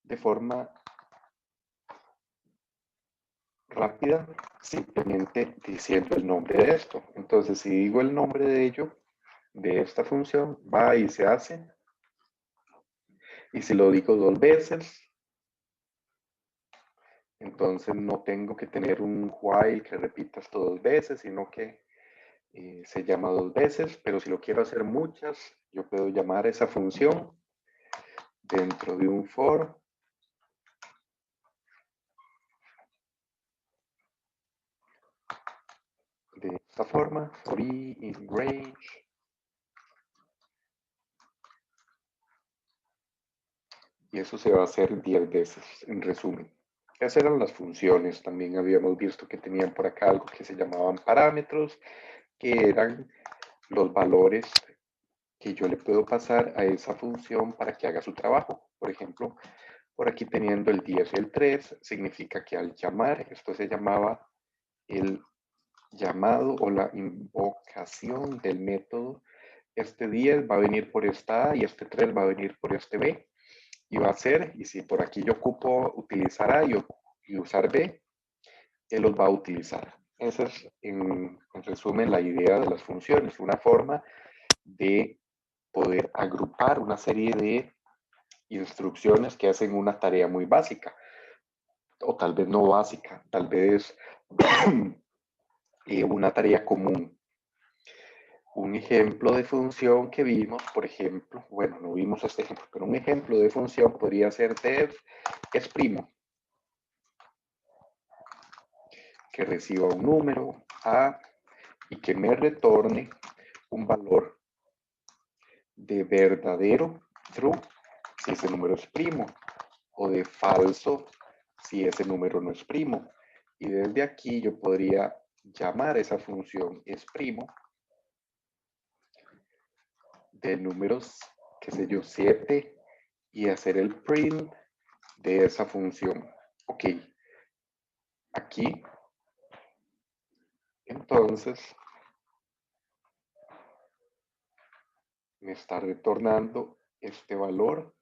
de forma rápida, simplemente diciendo el nombre de esto. Entonces, si digo el nombre de ello, de esta función, va y se hace. Y si lo digo 2 veces, entonces no tengo que tener un while que repita esto 2 veces, sino que se llama 2 veces. Pero si lo quiero hacer muchas, yo puedo llamar esa función dentro de un for de esta forma, for i in range. Y eso se va a hacer 10 veces, en resumen. Esas eran las funciones. También habíamos visto que tenían por acá algo que se llamaban parámetros, que eran los valores que yo le puedo pasar a esa función para que haga su trabajo. Por ejemplo, por aquí teniendo el 10 y el 3, significa que al llamar, esto se llamaba el llamado o la invocación del método. Este 10 va a venir por esta A y este 3 va a venir por este B. Y va a ser, y si por aquí yo ocupo utilizar A y usar B, él los va a utilizar. Esa es, en resumen, la idea de las funciones, una forma de poder agrupar una serie de instrucciones que hacen una tarea muy básica, o tal vez no básica, tal vez una tarea común. Un ejemplo de función que vimos, por ejemplo, bueno, no vimos este ejemplo, pero un ejemplo de función podría ser def es primo, que reciba un número A y que me retorne un valor de verdadero, true, si ese número es primo, o de falso, si ese número no es primo. Y desde aquí yo podría llamar esa función es primo de números, qué sé yo, 7 y hacer el print de esa función. Ok, aquí, entonces, me está retornando este valor,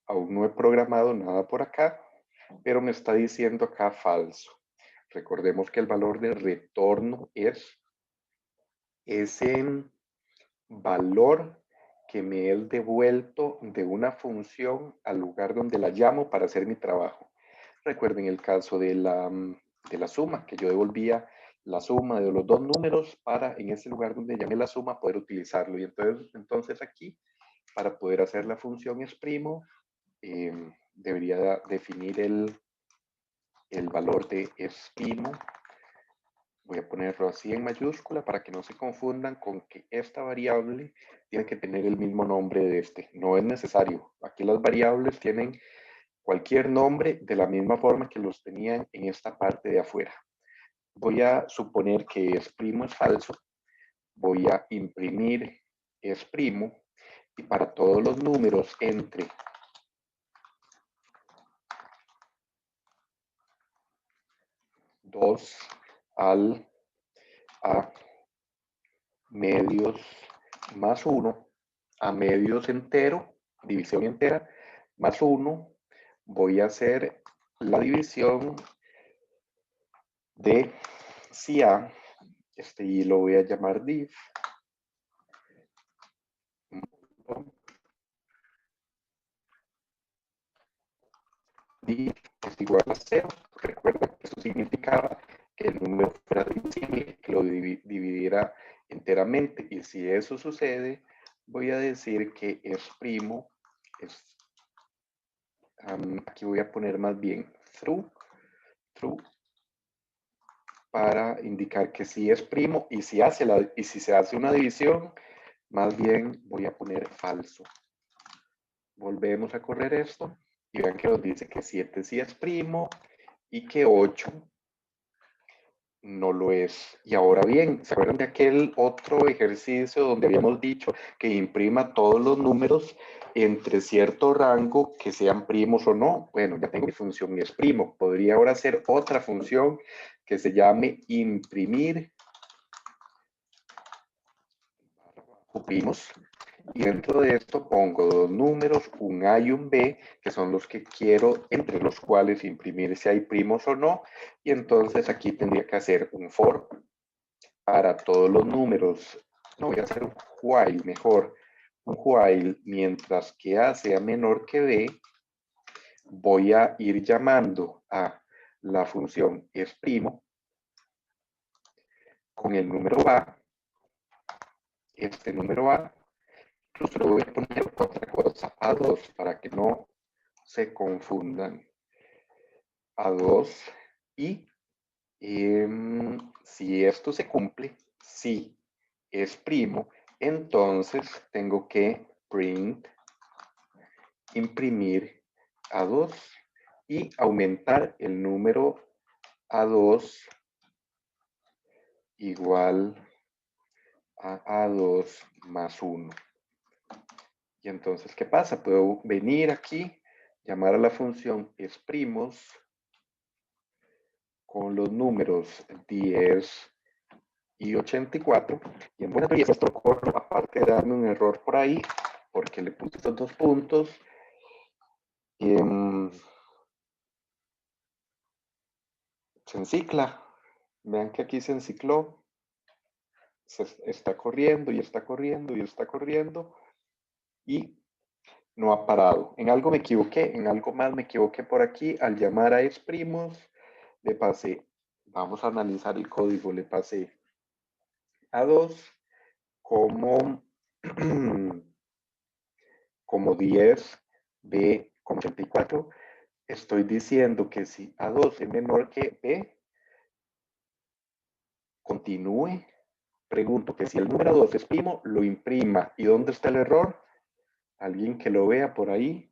aún no he programado nada por acá, pero me está diciendo acá falso. Recordemos que el valor de retorno es ese valor que me es devuelto de una función al lugar donde la llamo para hacer mi trabajo. Recuerden el caso de la suma, que yo devolvía la suma de los dos números para en ese lugar donde llamé la suma poder utilizarlo. Y entonces aquí, para poder hacer la función exprimo, debería definir el valor de exprimo. Voy a ponerlo así en mayúscula para que no se confundan con que esta variable tiene que tener el mismo nombre de este. No es necesario. Aquí las variables tienen cualquier nombre de la misma forma que los tenían en esta parte de afuera. Voy a suponer que exprimo es falso. Voy a imprimir exprimo y para todos los números entre 2 al a medios más 1 a medios entero, división entera, más 1, voy a hacer la división de si a, y lo voy a llamar div, div es igual a 0. Recuerda que eso significaba que el número fuera divisible, que lo dividiera enteramente. Y si eso sucede, voy a decir que exprimo, aquí voy a poner más bien true, para indicar que sí es primo, y si se hace una división, más bien voy a poner falso. Volvemos a correr esto y vean que nos dice que 7 sí es primo y que 8 no lo es. Y ahora bien, ¿se acuerdan de aquel otro ejercicio donde habíamos dicho que imprima todos los números entre cierto rango que sean primos o no? Bueno, ya tengo mi función y es primo. Podría ahora hacer otra función que se llame imprimir primos Y dentro de esto pongo dos números, un A y un B, que son los que quiero, entre los cuales imprimir si hay primos o no. Y entonces aquí tendría que hacer un for para todos los números. No, voy a hacer un while mejor. Un while mientras que A sea menor que B. Voy a ir llamando a la función es primo con el número A. Este número A. Incluso le voy a poner otra cosa, A2, para que no se confundan. A2 y si esto se cumple, si es primo, entonces tengo que print, imprimir A2 y aumentar el número A2 igual a A2 más 1. Y entonces, ¿qué pasa? Puedo venir aquí, llamar a la función esprimos con los números 10 y 84. Y en buena teoría esto corre, aparte de darme un error por ahí, porque le puse estos dos puntos. Se encicla. Vean que aquí se encicló. Se está corriendo y está corriendo y está corriendo. Y no ha parado. En algo me equivoqué, en algo más me equivoqué por aquí. Al llamar a exprimos, le pasé, vamos a analizar el código, le pasé a 2 como, como 10, B como 84. Estoy diciendo que si A2 es menor que B, continúe. Pregunto que si el número 2 es primo, lo imprima. ¿Y dónde está el error? ¿Alguien que lo vea por ahí?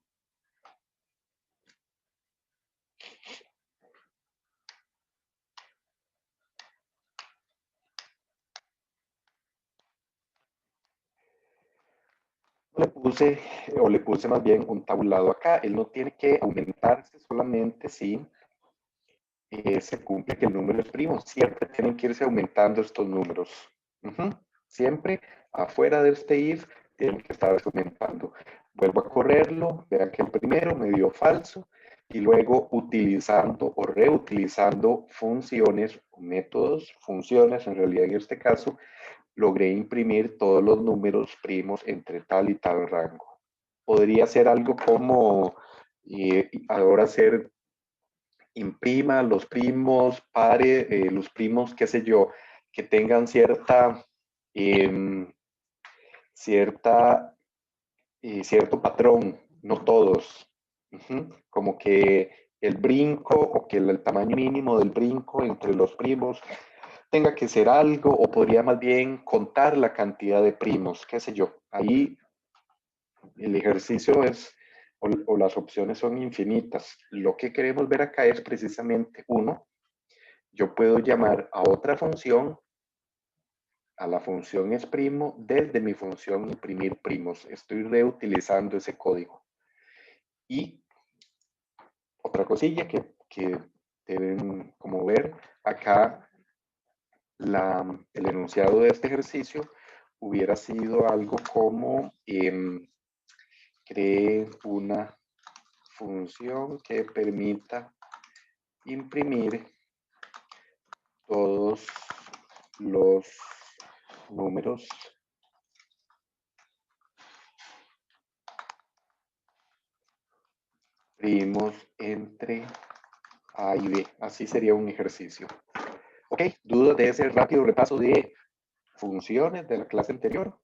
Le puse, o le puse más bien un tabulado acá. Él no tiene que aumentarse solamente si se cumple que el número es primo. Siempre tienen que irse aumentando estos números. Siempre afuera de este if tienen que estar aumentando. Vuelvo a correrlo, vean que el primero me dio falso y luego utilizando o reutilizando funciones o métodos, funciones en realidad en este caso, logré imprimir todos los números primos entre tal y tal rango. Podría ser algo como ahora ser imprima los primos, pare, los primos, qué sé yo, que tengan cierta cierto patrón, no todos. Como que el brinco o que el tamaño mínimo del brinco entre los primos tenga que ser algo, o podría más bien contar la cantidad de primos, qué sé yo. Ahí el ejercicio es, o las opciones son infinitas. Lo que queremos ver acá es precisamente uno, yo puedo llamar a otra función, a la función es primo, desde mi función imprimir primos. Estoy reutilizando ese código. Y otra cosilla que deben como ver, acá el enunciado de este ejercicio hubiera sido algo como cree una función que permita imprimir todos los números primos entre A y B. Así sería un ejercicio. Ok, ¿dudas de ese rápido repaso de funciones de la clase anterior?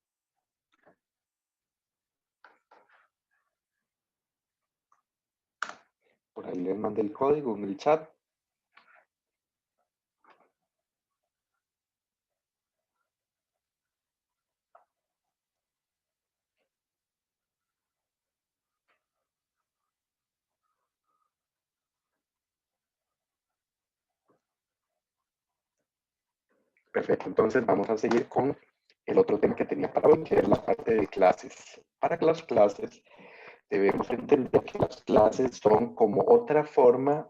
Por ahí les mandé el código en el chat. Perfecto, entonces vamos a seguir con el otro tema que tenía para hoy, que es la parte de clases. Para las clases debemos entender que las clases son como otra forma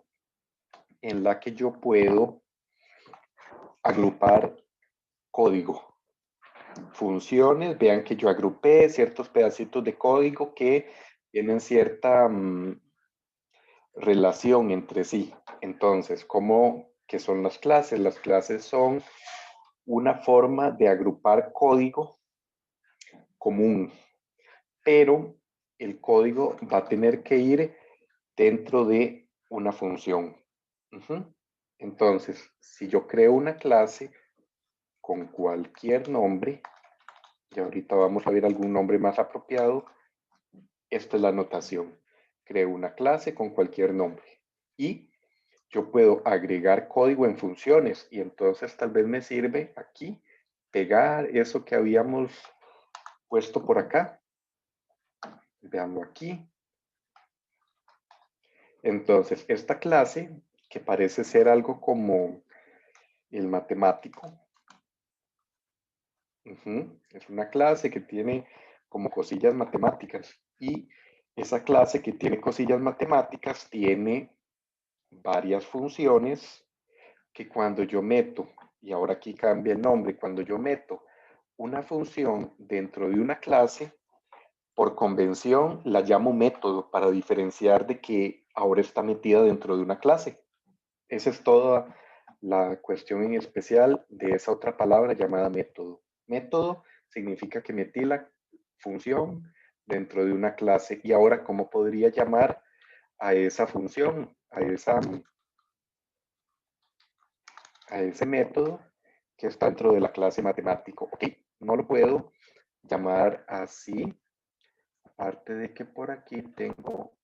en la que yo puedo agrupar código. funciones. Vean que yo agrupé ciertos pedacitos de código que tienen cierta relación entre sí. Entonces, ¿qué son las clases? Las clases son una forma de agrupar código común, pero el código va a tener que ir dentro de una función. Entonces, si yo creo una clase con cualquier nombre, y ahorita vamos a ver algún nombre más apropiado, esta es la notación. Creo una clase con cualquier nombre y yo puedo agregar código en funciones y entonces tal vez me sirve aquí pegar eso que habíamos puesto por acá. Veanlo aquí. Entonces, esta clase, que parece ser algo como el matemático, es una clase que tiene como cosillas matemáticas y esa clase que tiene cosillas matemáticas tiene varias funciones que cuando yo meto, y ahora aquí cambia el nombre, cuando yo meto una función dentro de una clase, por convención la llamo método para diferenciar de que ahora está metida dentro de una clase. Esa es toda la cuestión en especial de esa otra palabra llamada método. Método significa que metí la función dentro de una clase y ahora ¿cómo podría llamar a esa función, a ese método que está dentro de la clase matemático? Ok, no lo puedo llamar así, aparte de que por aquí tengo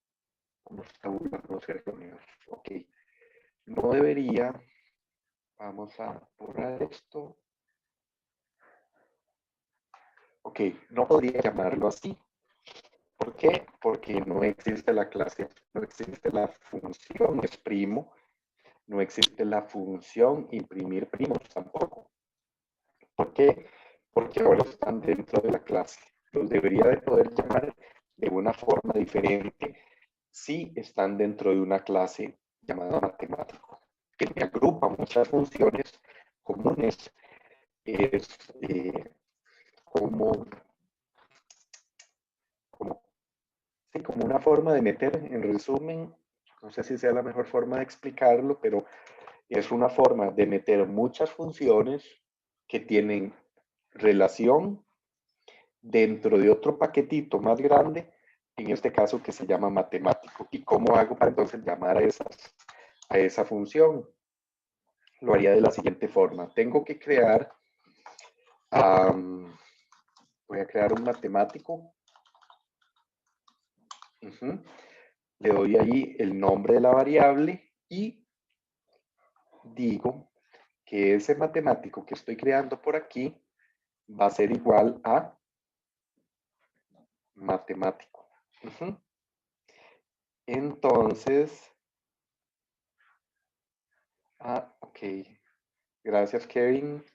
unos tabulados erróneos. Ok, no debería, vamos a borrar esto. Ok, no podría llamarlo así. ¿Por qué? Porque no existe la clase, no existe la función es primo, no existe la función imprimir primos tampoco. ¿Por qué? Porque ahora están dentro de la clase. Los debería de poder llamar de una forma diferente si están dentro de una clase llamada matemático, que me agrupa muchas funciones comunes. Es como, como, sí, como una forma de meter, en resumen, no sé si sea la mejor forma de explicarlo, pero es una forma de meter muchas funciones que tienen relación dentro de otro paquetito más grande, en este caso que se llama matemático. ¿Y cómo hago para entonces llamar a esa función? Lo haría de la siguiente forma. Tengo que crear, voy a crear un matemático. Le doy ahí el nombre de la variable y digo que ese matemático que estoy creando por aquí va a ser igual a matemático. Entonces, ok. Gracias, Kevin.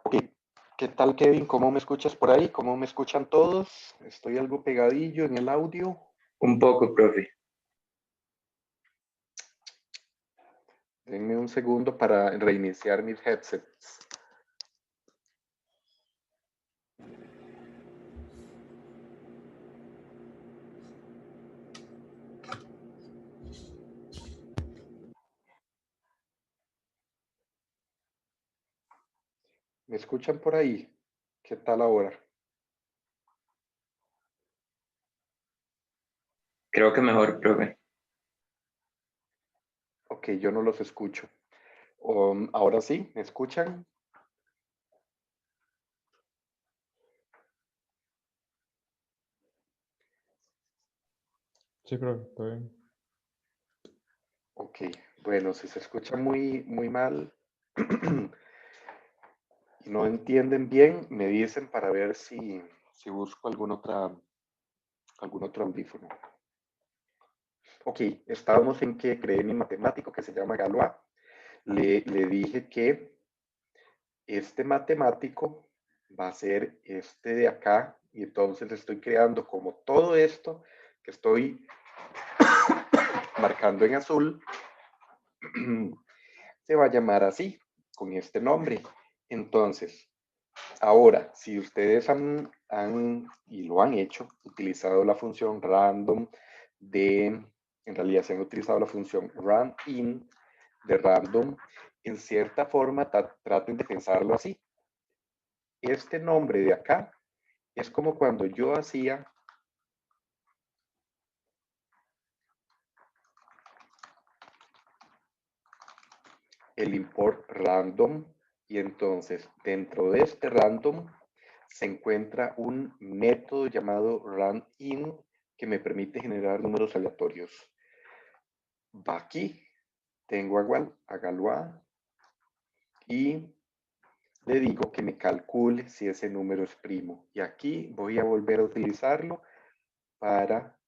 Ok, ¿qué tal, Kevin? ¿Cómo me escuchas por ahí? ¿Cómo me escuchan todos? Estoy algo pegadillo en el audio. Un poco, profe. Denme un segundo para reiniciar mis headsets. ¿Me escuchan por ahí? ¿Qué tal ahora? Creo que mejor, profe. Ok, yo no los escucho. Ahora sí, ¿me escuchan? Sí, profe, está bien. Ok, bueno, si se escucha muy, muy mal y no entienden bien, me dicen para ver si busco algún otro audífono. Ok, estábamos en que creé mi matemático que se llama Galois. Le dije que este matemático va a ser este de acá y entonces estoy creando como todo esto que estoy marcando en azul, se va a llamar así, con este nombre. Entonces, ahora, si ustedes y lo han hecho, utilizado la función random en realidad se han utilizado la función randin de random, en cierta forma traten de pensarlo así. Este nombre de acá es como cuando yo hacía el import random y entonces dentro de este random se encuentra un método llamado randin que me permite generar números aleatorios. Va aquí, tengo a Galois y le digo que me calcule si ese número es primo. Y aquí voy a volver a utilizarlo para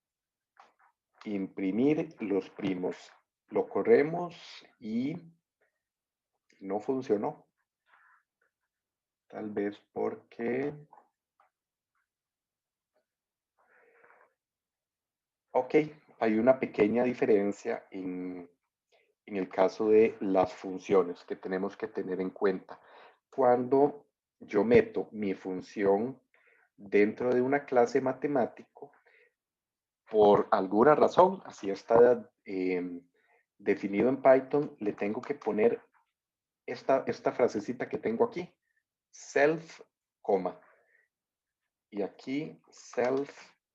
imprimir los primos. Lo corremos y no funcionó. Tal vez porque... Ok, hay una pequeña diferencia en el caso de las funciones que tenemos que tener en cuenta. Cuando yo meto mi función dentro de una clase matemático, por alguna razón, así está definido en Python, le tengo que poner esta frasecita que tengo aquí, self, coma. Y aquí self,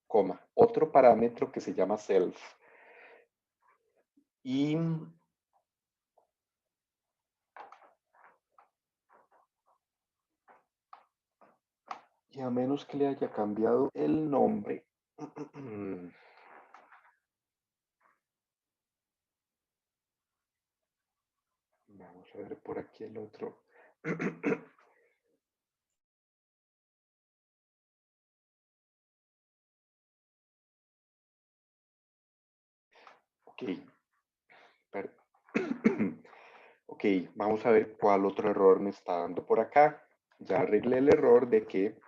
coma. Otro parámetro que se llama self. Y a menos que le haya cambiado el nombre, vamos a ver por aquí el otro. Ok. Ok, vamos a ver cuál otro error me está dando por acá. Ya arreglé el error de que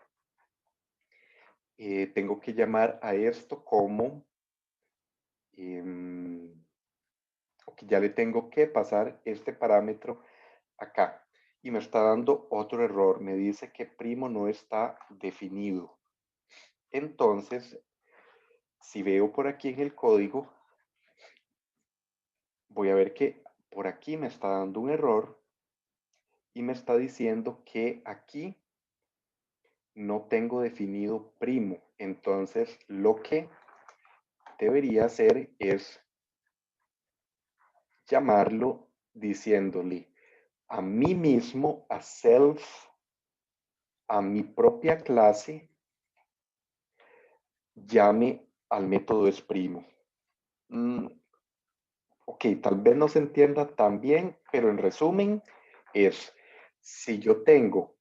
tengo que llamar a esto como... ok, ya le tengo que pasar este parámetro acá. Y me está dando otro error. Me dice que primo no está definido. Entonces, si veo por aquí en el código, voy a ver que por aquí me está dando un error y me está diciendo que aquí no tengo definido primo. Entonces, lo que debería hacer es llamarlo diciéndole a mí mismo, a self, a mi propia clase, llame al método es primo. Ok, tal vez no se entienda tan bien, pero en resumen es, si yo tengo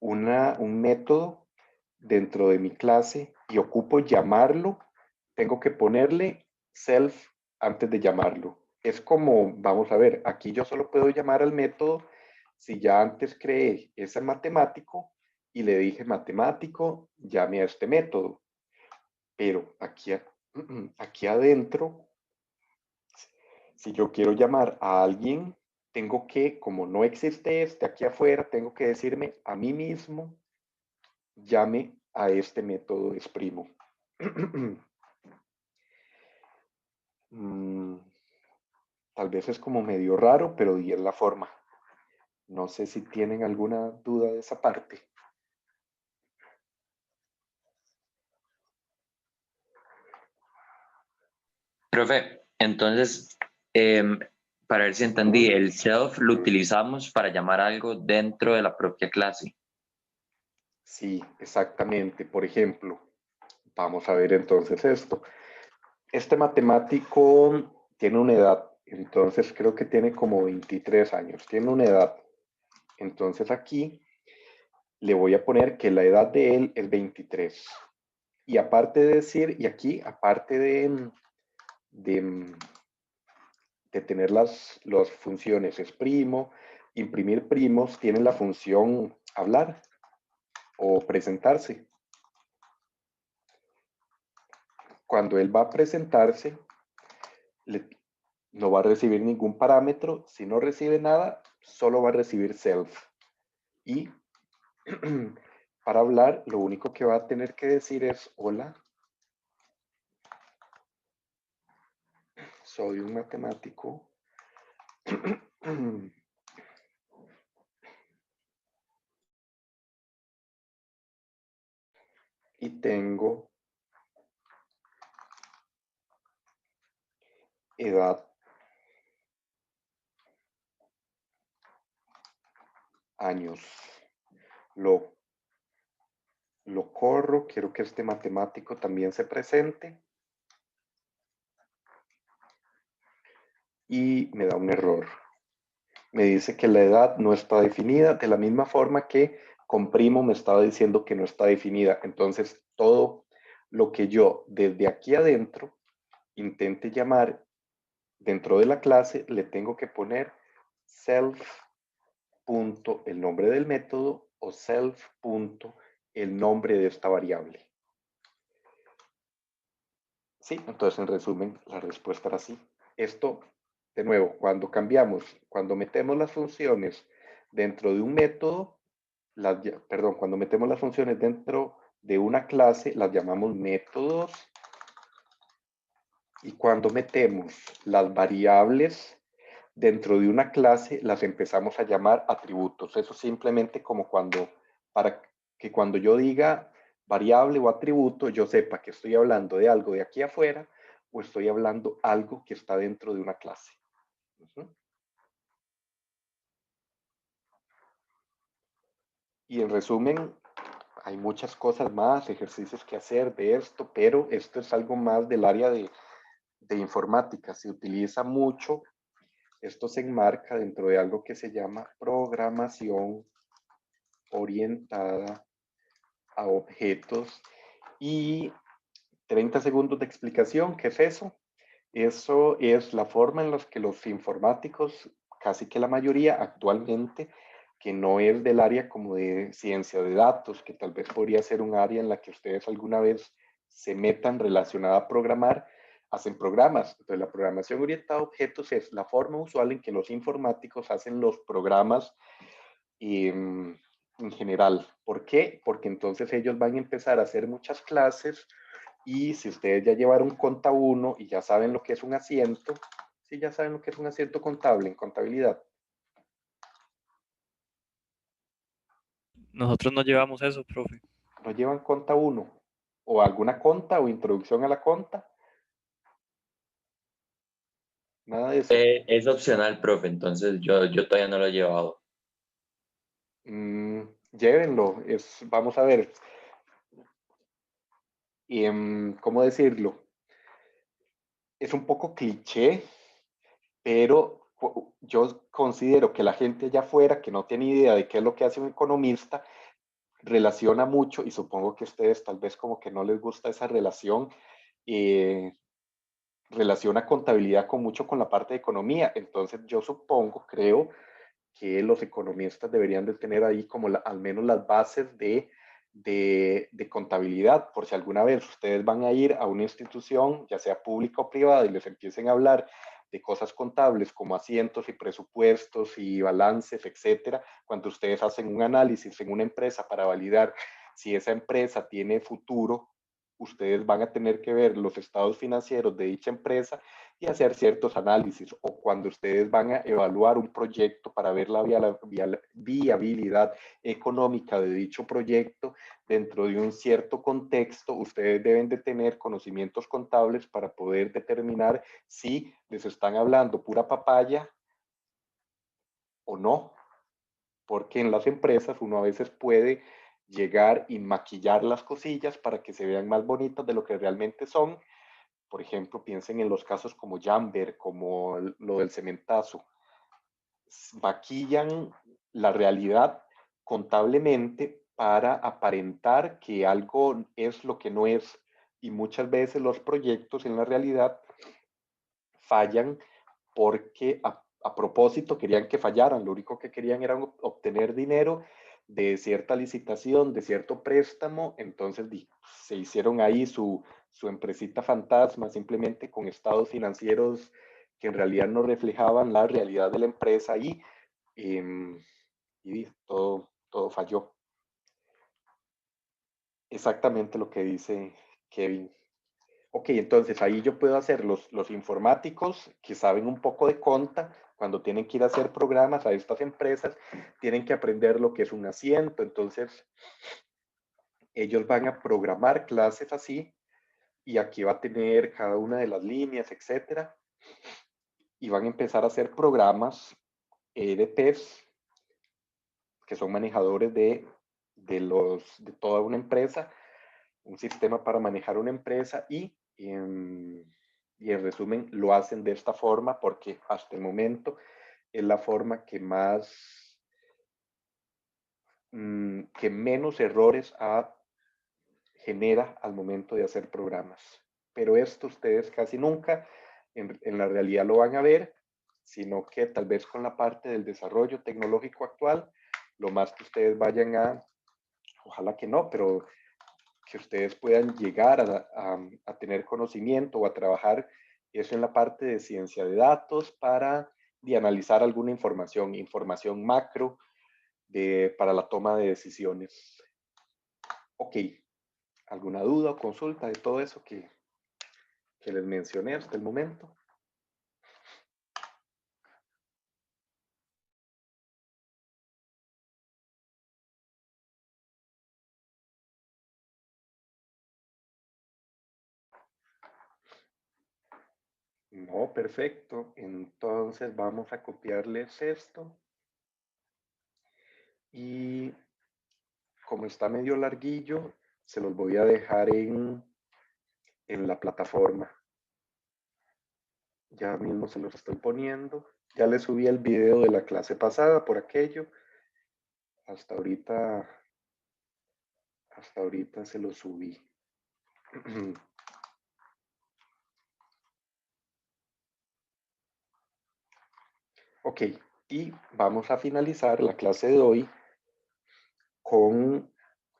un método dentro de mi clase y ocupo llamarlo, tengo que ponerle self antes de llamarlo. Es como, vamos a ver, aquí yo solo puedo llamar al método si ya antes creé ese matemático y le dije matemático, llame a este método. Pero aquí adentro, si yo quiero llamar a alguien, tengo que, como no existe este aquí afuera, tengo que decirme a mí mismo, llame a este método es primo. Tal vez es como medio raro, pero y es la forma. No sé si tienen alguna duda de esa parte. Profe, entonces, em, para ver si entendí, el self lo utilizamos para llamar algo dentro de la propia clase. Sí, exactamente. Por ejemplo, vamos a ver entonces esto. Este matemático tiene una edad, entonces creo que tiene como 23 años, tiene una edad. Entonces aquí le voy a poner que la edad de él es 23. Y aparte de decir, y aquí, aparte de, de tener las funciones es primo, imprimir primos, tiene la función hablar o presentarse. cuando él va a presentarse, no va a recibir ningún parámetro. Si no recibe nada, solo va a recibir self. Y para hablar, lo único que va a tener que decir es: hola, soy un matemático y tengo edad, años. Lo corro, quiero que este matemático también se presente y me da un error. Me dice que la edad no está definida, de la misma forma que comprimo me estaba diciendo que no está definida. Entonces, todo lo que yo desde aquí adentro intente llamar dentro de la clase, le tengo que poner self punto el nombre del método o self punto el nombre de esta variable. Sí, entonces en resumen, la respuesta era sí. Esto, de nuevo, cuando metemos las funciones dentro de un método, cuando metemos las funciones dentro de una clase, las llamamos métodos. Y cuando metemos las variables dentro de una clase, las empezamos a llamar atributos. Eso simplemente como para que cuando yo diga variable o atributo, yo sepa que estoy hablando de algo de aquí afuera o estoy hablando algo que está dentro de una clase. Y en resumen, hay muchas cosas más, ejercicios que hacer de esto, pero esto es algo más del área de informática. Se utiliza mucho. Esto se enmarca dentro de algo que se llama programación orientada a objetos. Y 30 segundos de explicación. ¿Qué es eso? Eso es la forma en la que los informáticos, casi que la mayoría actualmente, que no es del área como de ciencia de datos, que tal vez podría ser un área en la que ustedes alguna vez se metan relacionada a programar, hacen programas. Entonces, la programación orientada a objetos es la forma usual en que los informáticos hacen los programas en general. ¿Por qué? Porque entonces ellos van a empezar a hacer muchas clases y si ustedes ya llevaron conta 1 y ya saben lo que es un asiento, sí, ya saben lo que es un asiento contable en contabilidad. Nosotros no llevamos eso, profe. ¿No llevan conta 1? ¿O alguna conta o introducción a la conta? Nada de eso. Es opcional, profe, entonces yo todavía no lo he llevado. Llévenlo. Vamos a ver. ¿Cómo decirlo? Es un poco cliché, pero yo considero que la gente allá afuera que no tiene idea de qué es lo que hace un economista, relaciona mucho, y supongo que a ustedes tal vez como que no les gusta esa relación, relaciona contabilidad con mucho con la parte de economía. Entonces yo supongo, creo que los economistas deberían de tener ahí como al menos las bases de contabilidad, por si alguna vez ustedes van a ir a una institución, ya sea pública o privada, y les empiecen a hablar de cosas contables como asientos y presupuestos y balances, etcétera, cuando ustedes hacen un análisis en una empresa para validar si esa empresa tiene futuro, ustedes van a tener que ver los estados financieros de dicha empresa y hacer ciertos análisis, o cuando ustedes van a evaluar un proyecto para ver la viabilidad económica de dicho proyecto dentro de un cierto contexto, ustedes deben de tener conocimientos contables para poder determinar si les están hablando pura papaya o no, porque en las empresas uno a veces puede llegar y maquillar las cosillas para que se vean más bonitas de lo que realmente son. Por ejemplo, piensen en los casos como Jamber, como lo del cementazo. Maquillan la realidad contablemente para aparentar que algo es lo que no es. Y muchas veces los proyectos en la realidad fallan porque a propósito querían que fallaran. Lo único que querían era obtener dinero de cierta licitación, de cierto préstamo. Entonces se hicieron ahí su su empresita fantasma, simplemente con estados financieros que en realidad no reflejaban la realidad de la empresa y todo falló. Exactamente lo que dice Kevin. Ok, entonces ahí yo puedo hacer los informáticos que saben un poco de conta, cuando tienen que ir a hacer programas a estas empresas, tienen que aprender lo que es un asiento, entonces ellos van a programar clases así y aquí va a tener cada una de las líneas, etcétera, y van a empezar a hacer programas EDPs, que son manejadores de toda una empresa, un sistema para manejar una empresa y en resumen lo hacen de esta forma porque hasta el momento es la forma que que menos errores genera al momento de hacer programas. Pero esto ustedes casi nunca en la realidad lo van a ver, sino que tal vez con la parte del desarrollo tecnológico actual, lo más que ustedes vayan ojalá que no, pero que ustedes puedan llegar a tener conocimiento o a trabajar eso en la parte de ciencia de datos para analizar alguna información macro para la toma de decisiones. Ok, ¿alguna duda o consulta de todo eso que les mencioné hasta el momento? No, perfecto. Entonces vamos a copiarles esto. Y como está medio larguillo, se los voy a dejar en la plataforma. Ya mismo se los estoy poniendo. Ya les subí el video de la clase pasada por aquello. Hasta ahorita se lo subí. Ok, y vamos a finalizar la clase de hoy con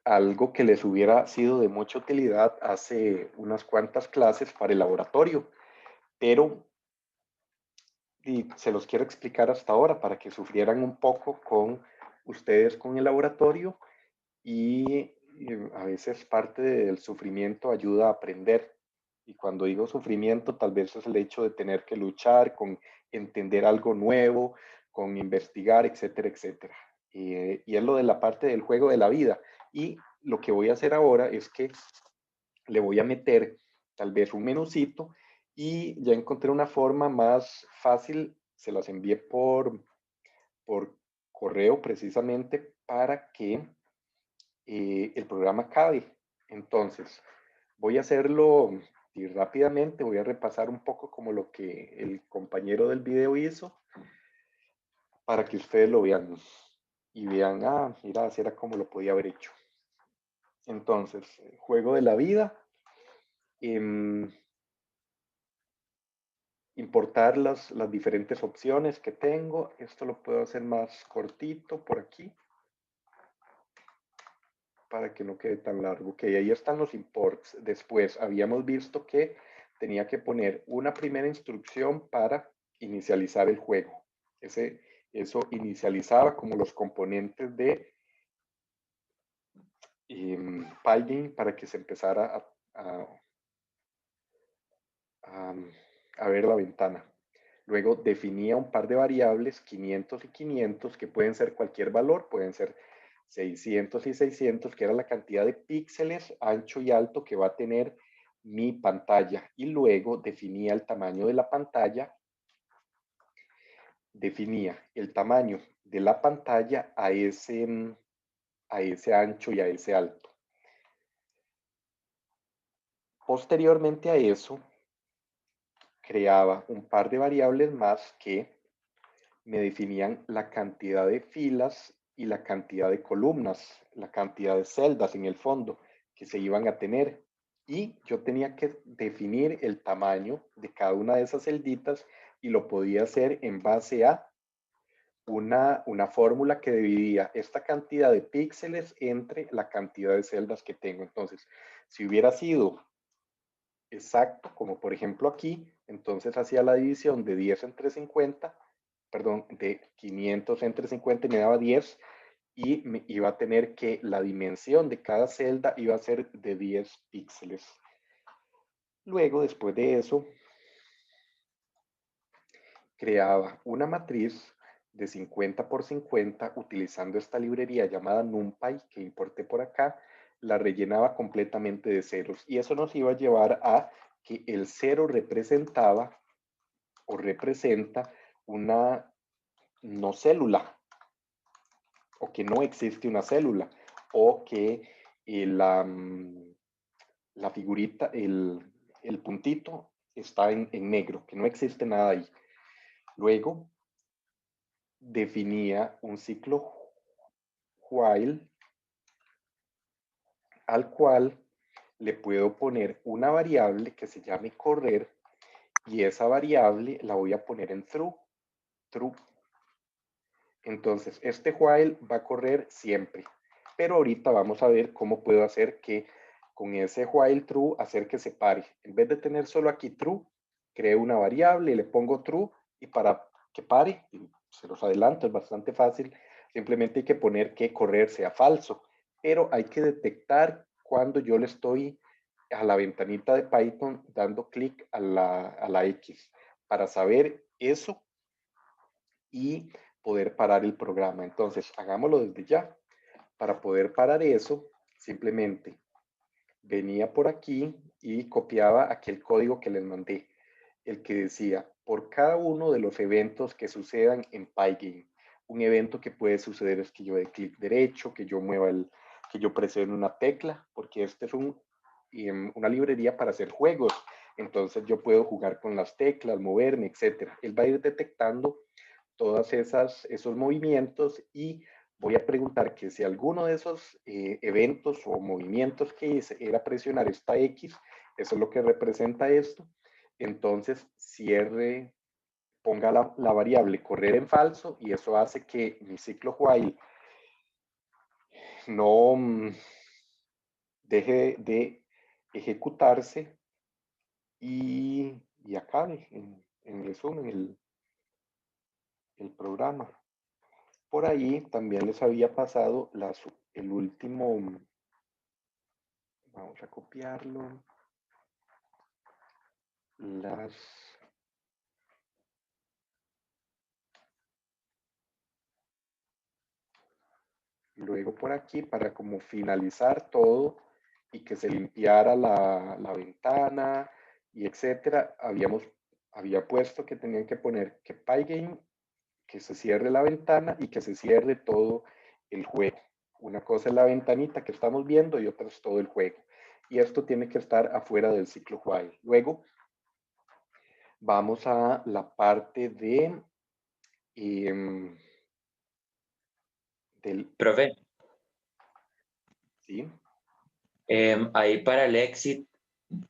algo que les hubiera sido de mucha utilidad hace unas cuantas clases para el laboratorio, pero se los quiero explicar hasta ahora para que sufrieran un poco con ustedes con el laboratorio y a veces parte del sufrimiento ayuda a aprender. Y cuando digo sufrimiento, tal vez es el hecho de tener que luchar con entender algo nuevo, con investigar, etcétera, etcétera. Y es lo de la parte del juego de la vida. Y lo que voy a hacer ahora es que le voy a meter tal vez un menucito y ya encontré una forma más fácil, se las envié por correo precisamente para que el programa acabe. Entonces, voy a hacerlo y rápidamente, voy a repasar un poco como lo que el compañero del video hizo para que ustedes lo vean y vean, mira, así era como lo podía haber hecho. Entonces, juego de la vida, importar las diferentes opciones que tengo. Esto lo puedo hacer más cortito por aquí para que no quede tan largo. Ok, ahí están los imports. Después habíamos visto que tenía que poner una primera instrucción para inicializar el juego. Eso inicializaba como los componentes de Pygame para que se empezara a ver la ventana. Luego definía un par de variables, 500 y 500, que pueden ser cualquier valor, pueden ser 600 y 600, que era la cantidad de píxeles ancho y alto que va a tener mi pantalla. Y luego definía el tamaño de la pantalla, definía el tamaño de la pantalla a ese ancho y a ese alto. Posteriormente a eso, creaba un par de variables más que me definían la cantidad de filas y la cantidad de columnas, la cantidad de celdas en el fondo que se iban a tener. Y yo tenía que definir el tamaño de cada una de esas celditas y lo podía hacer en base a una fórmula que dividía esta cantidad de píxeles entre la cantidad de celdas que tengo. Entonces, si hubiera sido exacto, como por ejemplo aquí, entonces hacía la división de 10 entre 50, perdón, de 500 entre 50 y me daba 10 y me iba a tener que la dimensión de cada celda iba a ser de 10 píxeles. Luego, después de eso, creaba una matriz de 50 por 50 utilizando esta librería llamada NumPy que importé por acá, la rellenaba completamente de ceros y eso nos iba a llevar a que el cero representaba o representa una no célula o que no existe una célula o que la figurita, el puntito está en negro, que no existe nada ahí. Luego definía un ciclo while al cual le puedo poner una variable que se llame correr y esa variable la voy a poner en true. Entonces, este while va a correr siempre, pero ahorita vamos a ver cómo puedo hacer que con ese while true hacer que se pare. En vez de tener solo aquí true, creo una variable, le pongo true y para que pare, se los adelanto, es bastante fácil, simplemente hay que poner que correr sea falso, pero hay que detectar cuando yo le estoy a la ventanita de Python dando clic a la X para saber eso y poder parar el programa. Entonces, hagámoslo desde ya. Para poder parar eso, simplemente venía por aquí y copiaba aquel código que les mandé, el que decía, por cada uno de los eventos que sucedan en Pygame, un evento que puede suceder es que yo dé clic derecho, que yo mueva que yo presione una tecla, porque este es una librería para hacer juegos, entonces yo puedo jugar con las teclas, moverme, etcétera. Él va a ir detectando todos esos movimientos y voy a preguntar que si alguno de esos eventos o movimientos que hice era presionar esta X, eso es lo que representa esto, entonces cierre, ponga la variable correr en falso y eso hace que mi ciclo while no deje de ejecutarse y acabe, en resumen, el programa. Por ahí también les había pasado el último, vamos a copiarlo, las, luego por aquí para como finalizar todo y que se limpiara la ventana y etcétera, había puesto que tenían que poner que Pygame, que se cierre la ventana y que se cierre todo el juego. Una cosa es la ventanita que estamos viendo y otra es todo el juego. Y esto tiene que estar afuera del ciclo while. Luego vamos a la parte eh, del... Profe, ¿Sí? ahí para el exit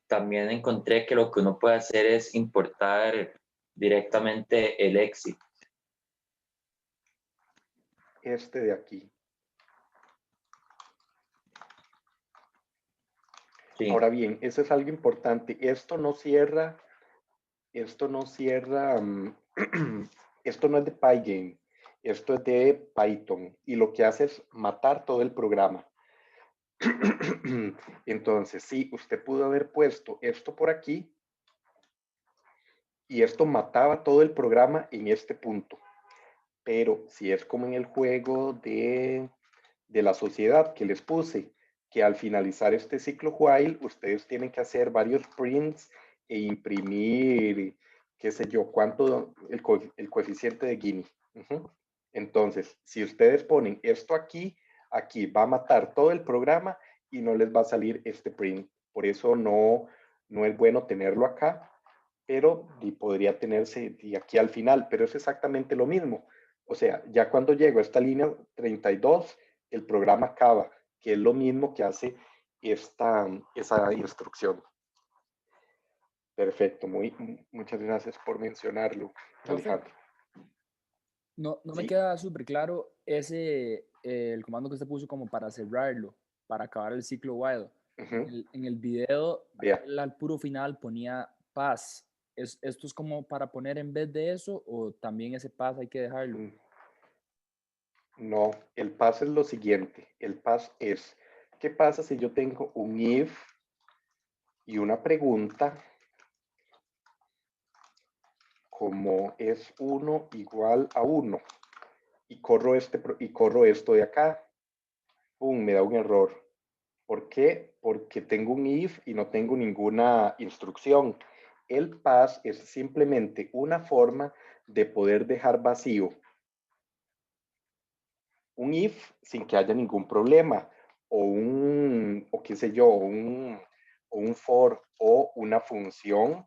también encontré que lo que uno puede hacer es importar directamente el exit. Este de aquí. Sí. Ahora bien, eso es algo importante. Esto no cierra, esto no es de Pygame, esto es de Python y lo que hace es matar todo el programa. Entonces, sí, usted pudo haber puesto esto por aquí y esto mataba todo el programa en este punto. Pero si es como en el juego de la sociedad que les puse, que al finalizar este ciclo while, ustedes tienen que hacer varios prints e imprimir, qué sé yo, cuánto, el coeficiente de Gini. Entonces, si ustedes ponen esto aquí, aquí va a matar todo el programa y no les va a salir este print. Por eso no es bueno tenerlo acá, pero podría tenerse de aquí al final, pero es exactamente lo mismo. O sea, ya cuando llego a esta línea 32, el programa acaba, que es lo mismo que hace esa instrucción. Perfecto, muchas gracias por mencionarlo, Profe, Alejandro. no me Sí, queda súper claro el comando que usted puso como para cerrarlo, para acabar el ciclo while. En el video, Vea, él al puro final ponía paz. ¿Esto es como para poner en vez de eso o también ese paz hay que dejarlo? mm, no, el pass es lo siguiente. El pass es, ¿qué pasa si yo tengo un if y una pregunta como es 1 igual a 1 y corro esto de acá? ¡Pum! Me da un error. ¿Por qué? Porque tengo un if y no tengo ninguna instrucción. El pass es simplemente una forma de poder dejar vacío un if sin que haya ningún problema, o qué sé yo, o un for o una función.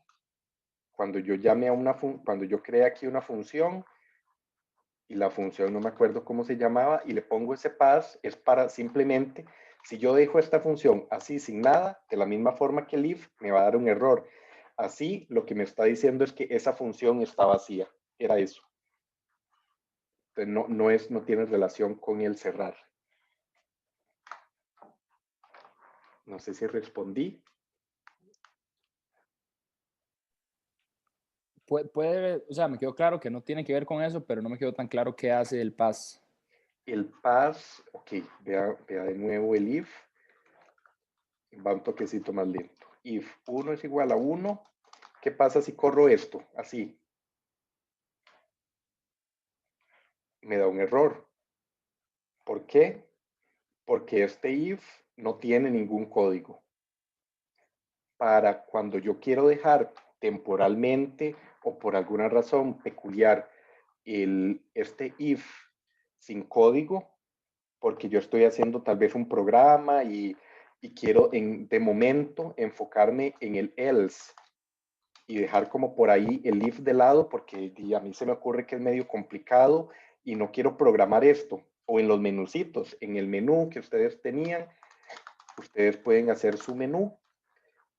Cuando yo llame a cuando yo cree aquí una función y la función no me acuerdo cómo se llamaba y le pongo ese pass, es para simplemente, si yo dejo esta función así sin nada, de la misma forma que el if, me va a dar un error. Así, lo que me está diciendo es que esa función está vacía. Era eso. Entonces, no tiene relación con el cerrar. No sé si respondí. O sea, me quedó claro que no tiene que ver con eso, pero no me quedó tan claro qué hace el paz. El pass, ok, vea de nuevo el if, va un toquecito más lento. If 1 es igual a 1, ¿qué pasa si corro esto? Así, me da un error. ¿Por qué? Porque este if no tiene ningún código. Para cuando yo quiero dejar temporalmente o por alguna razón peculiar este if sin código, porque yo estoy haciendo tal vez un programa y quiero de momento enfocarme en el else y dejar como por ahí el if de lado porque a mí se me ocurre que es medio complicado y no quiero programar esto. O en los menucitos, en el menú que ustedes tenían, ustedes pueden hacer su menú,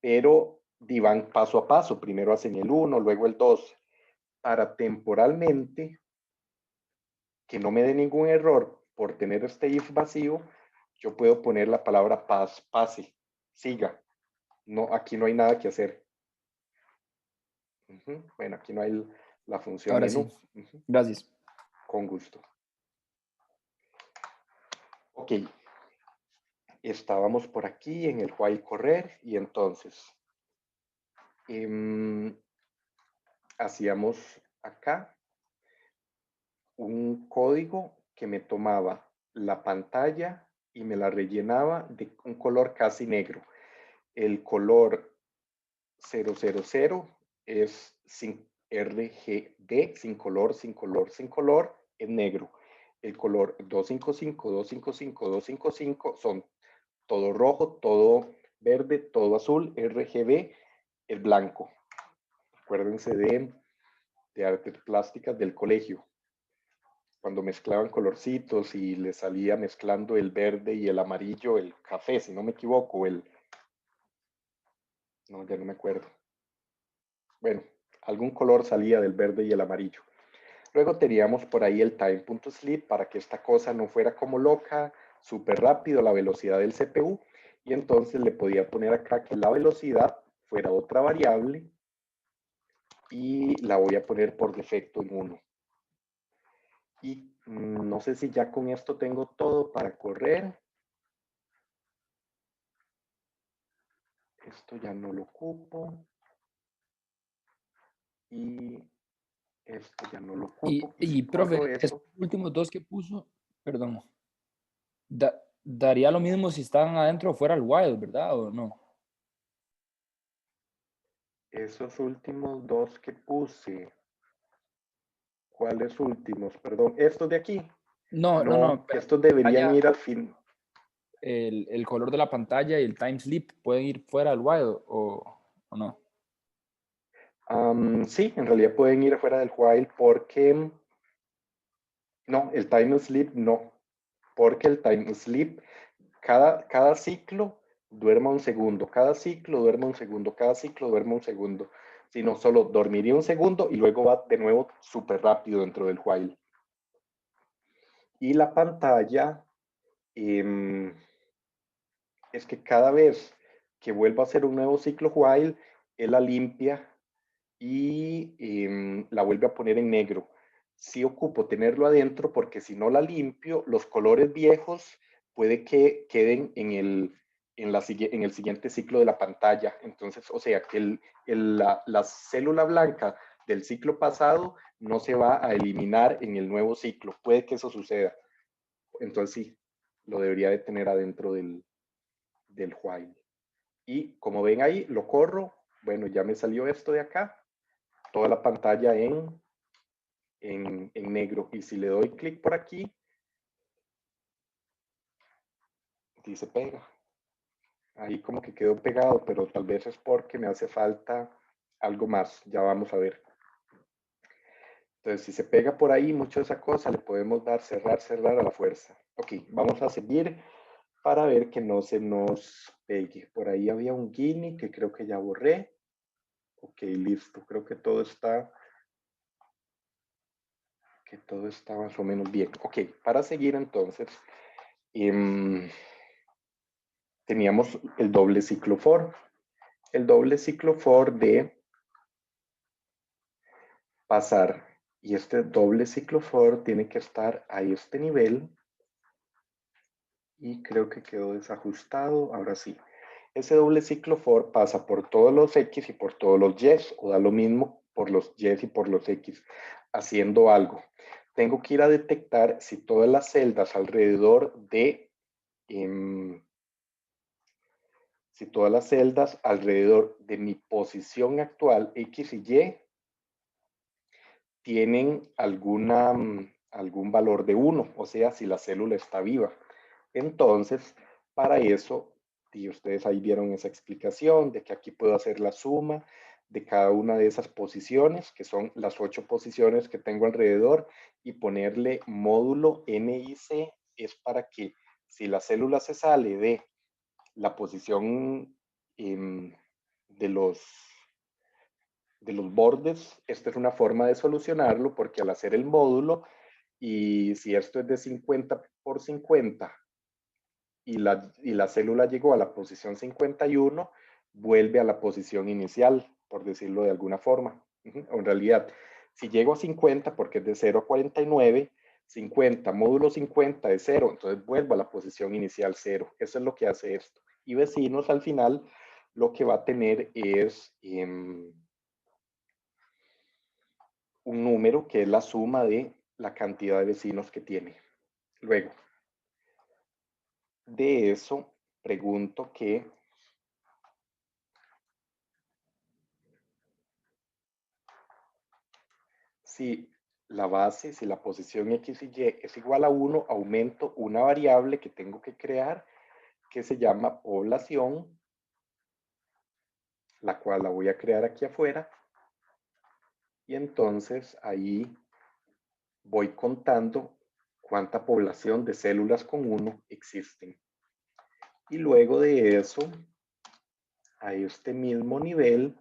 pero van paso a paso. Primero hacen el 1, luego el 2. Para temporalmente que no me dé ningún error por tener este if vacío, yo puedo poner la palabra pase, siga. No, aquí no hay nada que hacer. Bueno, aquí no hay la función Ahora menú. sí, gracias. Con gusto. Ok, estábamos por aquí en el while correr y entonces hacíamos acá un código que me tomaba la pantalla y me la rellenaba de un color casi negro. El color 000 es sin RGB, sin color, sin color, sin color, es negro. El color 255, 255, 255 son todo rojo, todo verde, todo azul, RGB, el blanco. Acuérdense de artes plásticas del colegio, cuando mezclaban colorcitos y le salía mezclando el verde y el amarillo, el café, si no me equivoco, no, ya no me acuerdo. Bueno, algún color salía del verde y el amarillo. Luego teníamos por ahí el time.sleep para que esta cosa no fuera como loca, súper rápido, la velocidad del CPU. Y entonces le podía poner acá que la velocidad fuera otra variable y la voy a poner por defecto en 1. Y no sé si ya con esto tengo todo para correr. Esto ya no lo ocupo. Y esto ya no lo ocupo. Y si Profe, corro estos eso, últimos dos que puso, perdón, daría lo mismo si estaban adentro o fuera el wild, ¿verdad? ¿O no? esos últimos dos que puse, ¿cuáles últimos? Perdón, estos de aquí. No, no, no, No, estos deberían ir al fin. el color de la pantalla y el time sleep pueden ir fuera del wild o no. Sí, en realidad pueden ir afuera del while porque no, el time sleep no, porque el time sleep, cada ciclo duerma un segundo, cada ciclo duerma un segundo, cada ciclo duerma un segundo, sino solo dormiría un segundo y luego va de nuevo súper rápido dentro del while. Y la pantalla es que cada vez que vuelva a hacer un nuevo ciclo while, él la limpia y la vuelve a poner en negro. Sí ocupo tenerlo adentro porque si no la limpio, los colores viejos puede que queden en el siguiente ciclo de la pantalla. Entonces, o sea, que la célula blanca del ciclo pasado no se va a eliminar en el nuevo ciclo. Puede que eso suceda. Entonces sí, lo debería de tener adentro del while. Y como ven ahí, lo corro. Bueno, ya me salió esto de acá. Toda la pantalla en negro. Y si le doy clic por aquí, dice pega. Ahí como que quedó pegado, pero tal vez es porque me hace falta algo más. Ya vamos a ver. Entonces, si se pega por ahí mucho esa cosa, le podemos dar cerrar, cerrar a la fuerza. Ok, vamos a seguir para ver que no se nos pegue. Por ahí había un guinea que creo que ya borré. Ok, listo. Creo que todo está más o menos bien. Ok, para seguir entonces, teníamos el doble ciclo for. El doble ciclo for de pasar. Y este doble ciclo for tiene que estar a este nivel. Y creo que quedó desajustado. Ahora sí. Ese doble ciclo for pasa por todos los X y por todos los Y, o da lo mismo por los Y y por los X, haciendo algo. Tengo que ir a detectar si todas las celdas alrededor de mi posición actual X y Y tienen algún valor de 1, o sea, si la célula está viva. Entonces, para eso, y ustedes ahí vieron esa explicación de que aquí puedo hacer la suma de cada una de esas posiciones, que son las 8 posiciones que tengo alrededor, y ponerle módulo NIC es para que si la célula se sale de la posición de los bordes, esta es una forma de solucionarlo porque al hacer el módulo, y si esto es de 50 por 50 y la célula llegó a la posición 51, vuelve a la posición inicial, por decirlo de alguna forma. En realidad, si llego a 50, porque es de 0 a 49, 50 módulo 50 es 0, entonces vuelvo a la posición inicial 0. Eso es lo que hace esto. Y vecinos al final lo que va a tener es un número que es la suma de la cantidad de vecinos que tiene. Luego, de eso, pregunto que si la base, si la posición X y Y es igual a 1, aumento una variable que tengo que crear que se llama población, la cual la voy a crear aquí afuera. Y entonces ahí voy contando cuánta población de células con 1 existen. Y luego de eso, a este mismo nivel,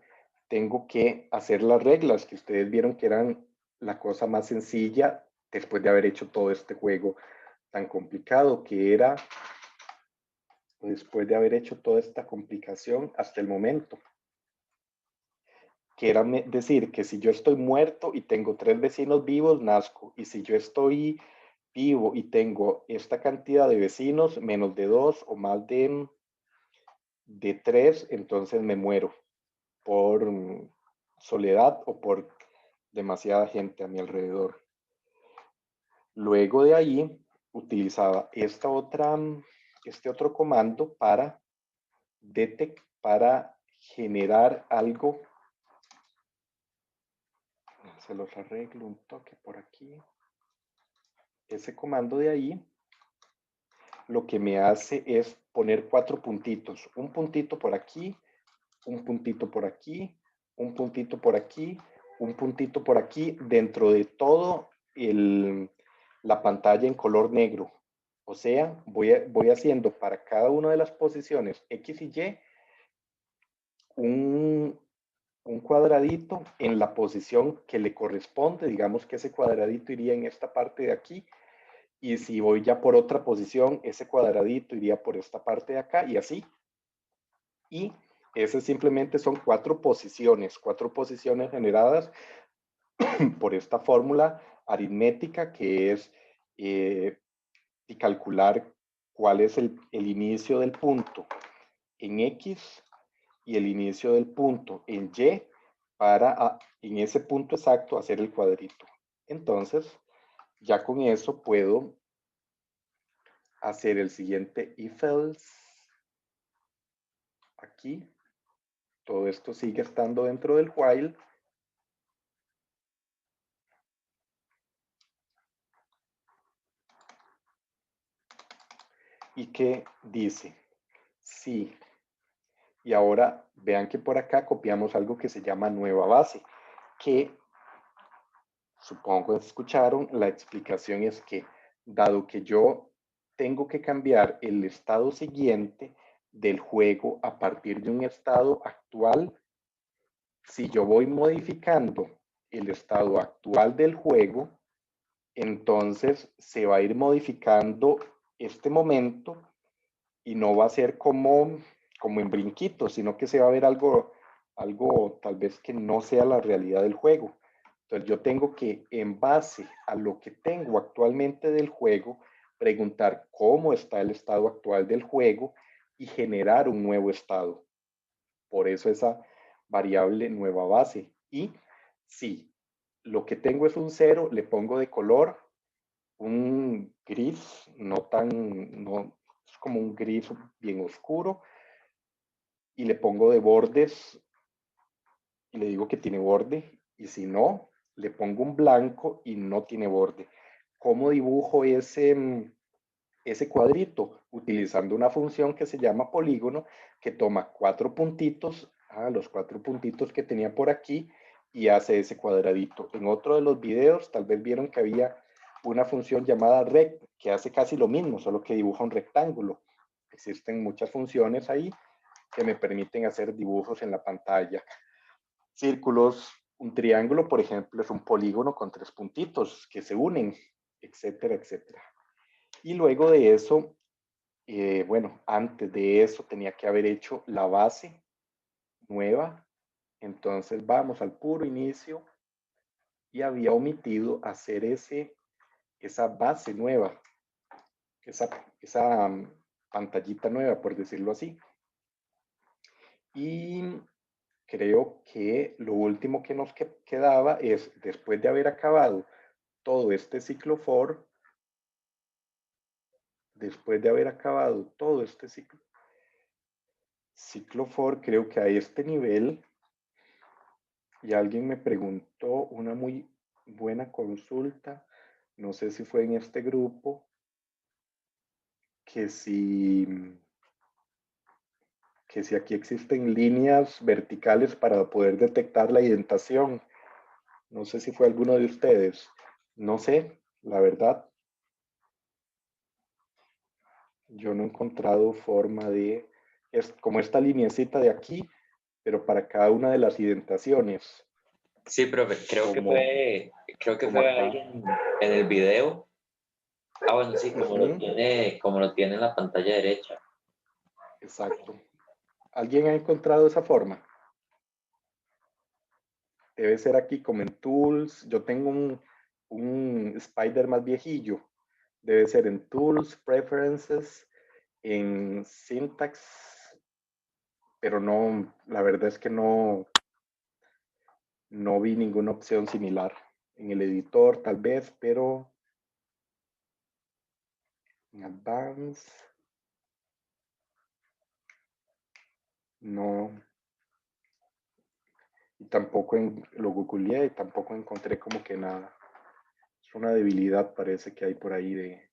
tengo que hacer las reglas que ustedes vieron que eran la cosa más sencilla después de haber hecho todo este juego tan complicado, que era después de haber hecho toda esta complicación hasta el momento, que era decir que si yo estoy muerto y tengo 3 vecinos vivos, nazco, y si yo estoy vivo y tengo esta cantidad de vecinos, menos de 2 o más de 3, entonces me muero por soledad o por demasiada gente a mi alrededor. Luego de ahí utilizaba este otro comando para generar algo. Se los arreglo un toque por aquí. Ese comando de ahí lo que me hace es poner 4 puntitos. Un puntito por aquí, un puntito por aquí, un puntito por aquí, un puntito por aquí, dentro de todo la pantalla en color negro. O sea, voy haciendo para cada una de las posiciones X y Y un cuadradito en la posición que le corresponde. Digamos que ese cuadradito iría en esta parte de aquí. Y si voy ya por otra posición, ese cuadradito iría por esta parte de acá y así. Y esas simplemente son cuatro posiciones generadas por esta fórmula aritmética que es y calcular cuál es el inicio del punto en X y el inicio del punto en Y para en ese punto exacto hacer el cuadrito. Entonces, ya con eso puedo hacer el siguiente if else. Aquí, todo esto sigue estando dentro del while. Y que dice, sí. Y ahora vean que por acá copiamos algo que se llama nueva base, que supongo que escucharon, la explicación es que dado que yo tengo que cambiar el estado siguiente del juego a partir de un estado actual, si yo voy modificando el estado actual del juego, entonces se va a ir modificando este momento y no va a ser como en brinquitos, sino que se va a ver algo tal vez que no sea la realidad del juego. Entonces yo tengo que, en base a lo que tengo actualmente del juego, preguntar cómo está el estado actual del juego y generar un nuevo estado. Por eso esa variable nueva base. Y si lo que tengo es un 0, le pongo de color un gris, no tan, no, es como un gris bien oscuro, y le pongo de bordes y le digo que tiene borde, y si no, le pongo un blanco y no tiene borde. ¿Cómo dibujo ese cuadrito? Utilizando una función que se llama polígono, que toma 4 puntitos, los 4 puntitos que tenía por aquí, y hace ese cuadradito. En otro de los videos, tal vez vieron que había una función llamada rect, que hace casi lo mismo, solo que dibuja un rectángulo. Existen muchas funciones ahí que me permiten hacer dibujos en la pantalla. Círculos, un triángulo, por ejemplo, es un polígono con 3 puntitos que se unen, etcétera, etcétera. Y luego de eso, bueno, antes de eso tenía que haber hecho la base nueva. Entonces vamos al puro inicio y había omitido hacer esa base nueva, esa pantallita nueva, por decirlo así. Y creo que lo último que nos quedaba es, después de haber acabado todo este ciclo for, ciclo for, creo que a este nivel, y alguien me preguntó una muy buena consulta, no sé si fue en este grupo, que si aquí existen líneas verticales para poder detectar la indentación. No sé si fue alguno de ustedes. No sé, la verdad. Yo no he encontrado forma de, es como esta lineecita de aquí, pero para cada una de las indentaciones. Sí, profe, creo que como fue acá. alguien en el video. Ah, bueno, sí, como lo tiene en la pantalla derecha. Exacto. ¿Alguien ha encontrado esa forma? Debe ser aquí como en Tools. Yo tengo un Spider más viejillo. Debe ser en Tools, Preferences, en Syntax, pero no, la verdad es que no vi ninguna opción similar. En el editor tal vez, pero en Advanced no. Y tampoco lo googleé y tampoco encontré como que nada. Es una debilidad parece que hay por ahí de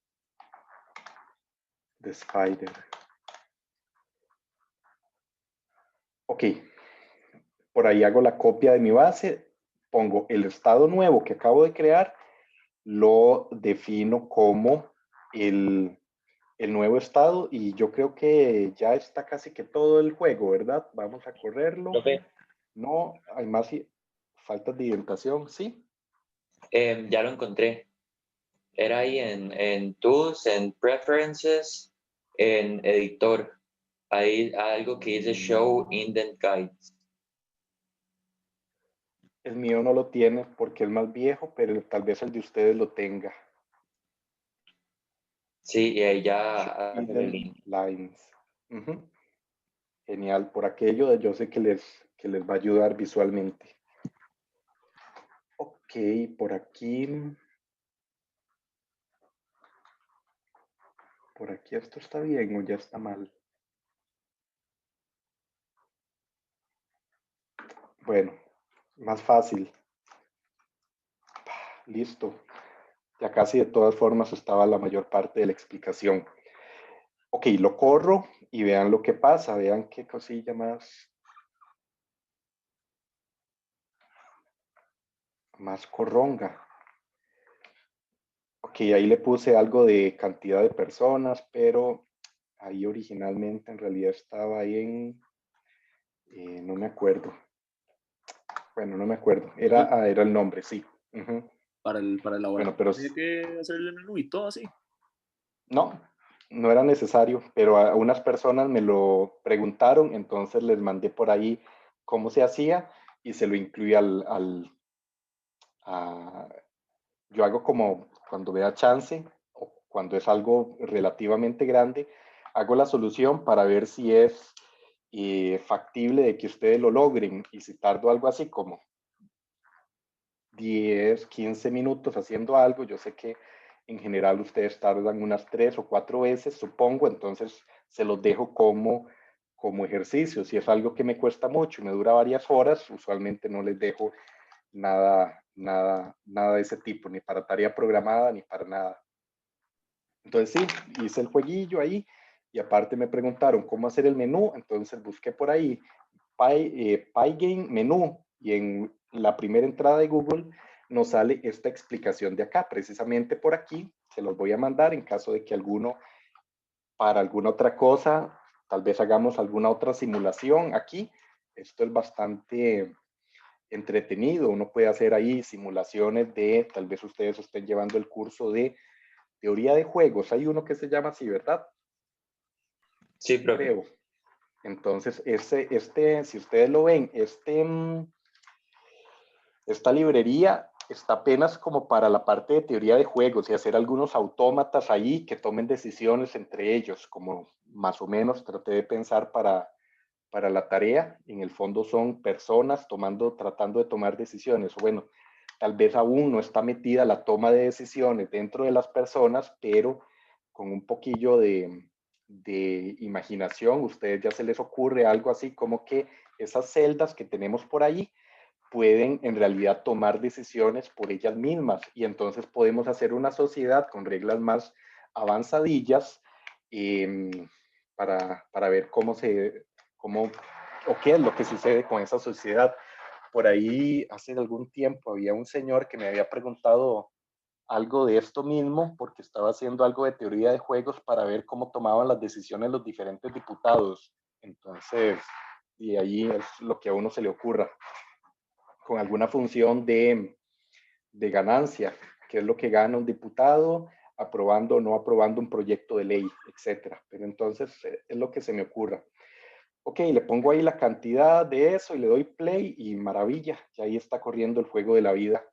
Spider. Ok, por ahí hago la copia de mi base, pongo el estado nuevo que acabo de crear, lo defino como el nuevo estado y yo creo que ya está casi que todo el juego, ¿verdad? Vamos a correrlo. Profe, No, hay más faltas de indentación, ¿sí? ya lo encontré. Era ahí en Tools, en Preferences, en Editor. hay algo que dice Show Indent Guides. El mío no lo tiene porque es más viejo, pero tal vez el de ustedes lo tenga. Sí, y ahí Show ya hidden lines. Ujú. Genial, por aquello de yo sé que les va a ayudar visualmente. Ok, por aquí. Por aquí esto está bien o ya está mal. Bueno, más fácil. Listo. Ya casi de todas formas estaba la mayor parte de la explicación. Ok, lo corro y vean lo que pasa. Vean qué cosilla más corronga. Ok, ahí le puse algo de cantidad de personas, pero ahí originalmente en realidad estaba no me acuerdo. Bueno, no me acuerdo. Era el nombre, sí. Ujú. Para elaborar. Bueno, pero Tiene que hacer el menú y todo así. no, no era necesario, pero a unas personas me lo preguntaron, entonces les mandé por ahí cómo se hacía y se lo incluí yo hago como cuando vea chance o cuando es algo relativamente grande, hago la solución para ver si es factible de que ustedes lo logren y si tardo algo así como 10, 15 minutos haciendo algo, yo sé que en general ustedes tardan unas 3 o 4 veces, supongo, entonces se los dejo como ejercicio. Si es algo que me cuesta mucho y me dura varias horas, usualmente no les dejo nada de ese tipo, ni para tarea programada, ni para nada. Entonces sí, hice el jueguillo ahí y aparte me preguntaron cómo hacer el menú, entonces busqué por ahí Pygame menú y en la primera entrada de Google nos sale esta explicación de acá, precisamente por aquí, se los voy a mandar en caso de que alguno, para alguna otra cosa, tal vez hagamos alguna otra simulación aquí. Esto es bastante entretenido, uno puede hacer ahí simulaciones de, tal vez ustedes estén llevando el curso de teoría de juegos, hay uno que se llama así, ¿verdad? Sí, profe. Creo. Entonces, si ustedes lo ven, esta librería está apenas como para la parte de teoría de juegos y hacer algunos autómatas ahí que tomen decisiones entre ellos, como más o menos traté de pensar para la tarea. En el fondo son personas tratando de tomar decisiones. Bueno, tal vez aún no está metida la toma de decisiones dentro de las personas, pero con un poquillo de imaginación, a ustedes ya se les ocurre algo así como que esas celdas que tenemos por ahí pueden en realidad tomar decisiones por ellas mismas y entonces podemos hacer una sociedad con reglas más avanzadillas eh, para ver cómo o qué es lo que sucede con esa sociedad. Por ahí hace algún tiempo había un señor que me había preguntado algo de esto mismo porque estaba haciendo algo de teoría de juegos para ver cómo tomaban las decisiones los diferentes diputados. Entonces, y ahí es lo que a uno se le ocurra con alguna función de ganancia, que es lo que gana un diputado aprobando o no aprobando un proyecto de ley, etcétera. Pero entonces es lo que se me ocurra. Ok, le pongo ahí la cantidad de eso y le doy play y maravilla, y ahí está corriendo el juego de la vida.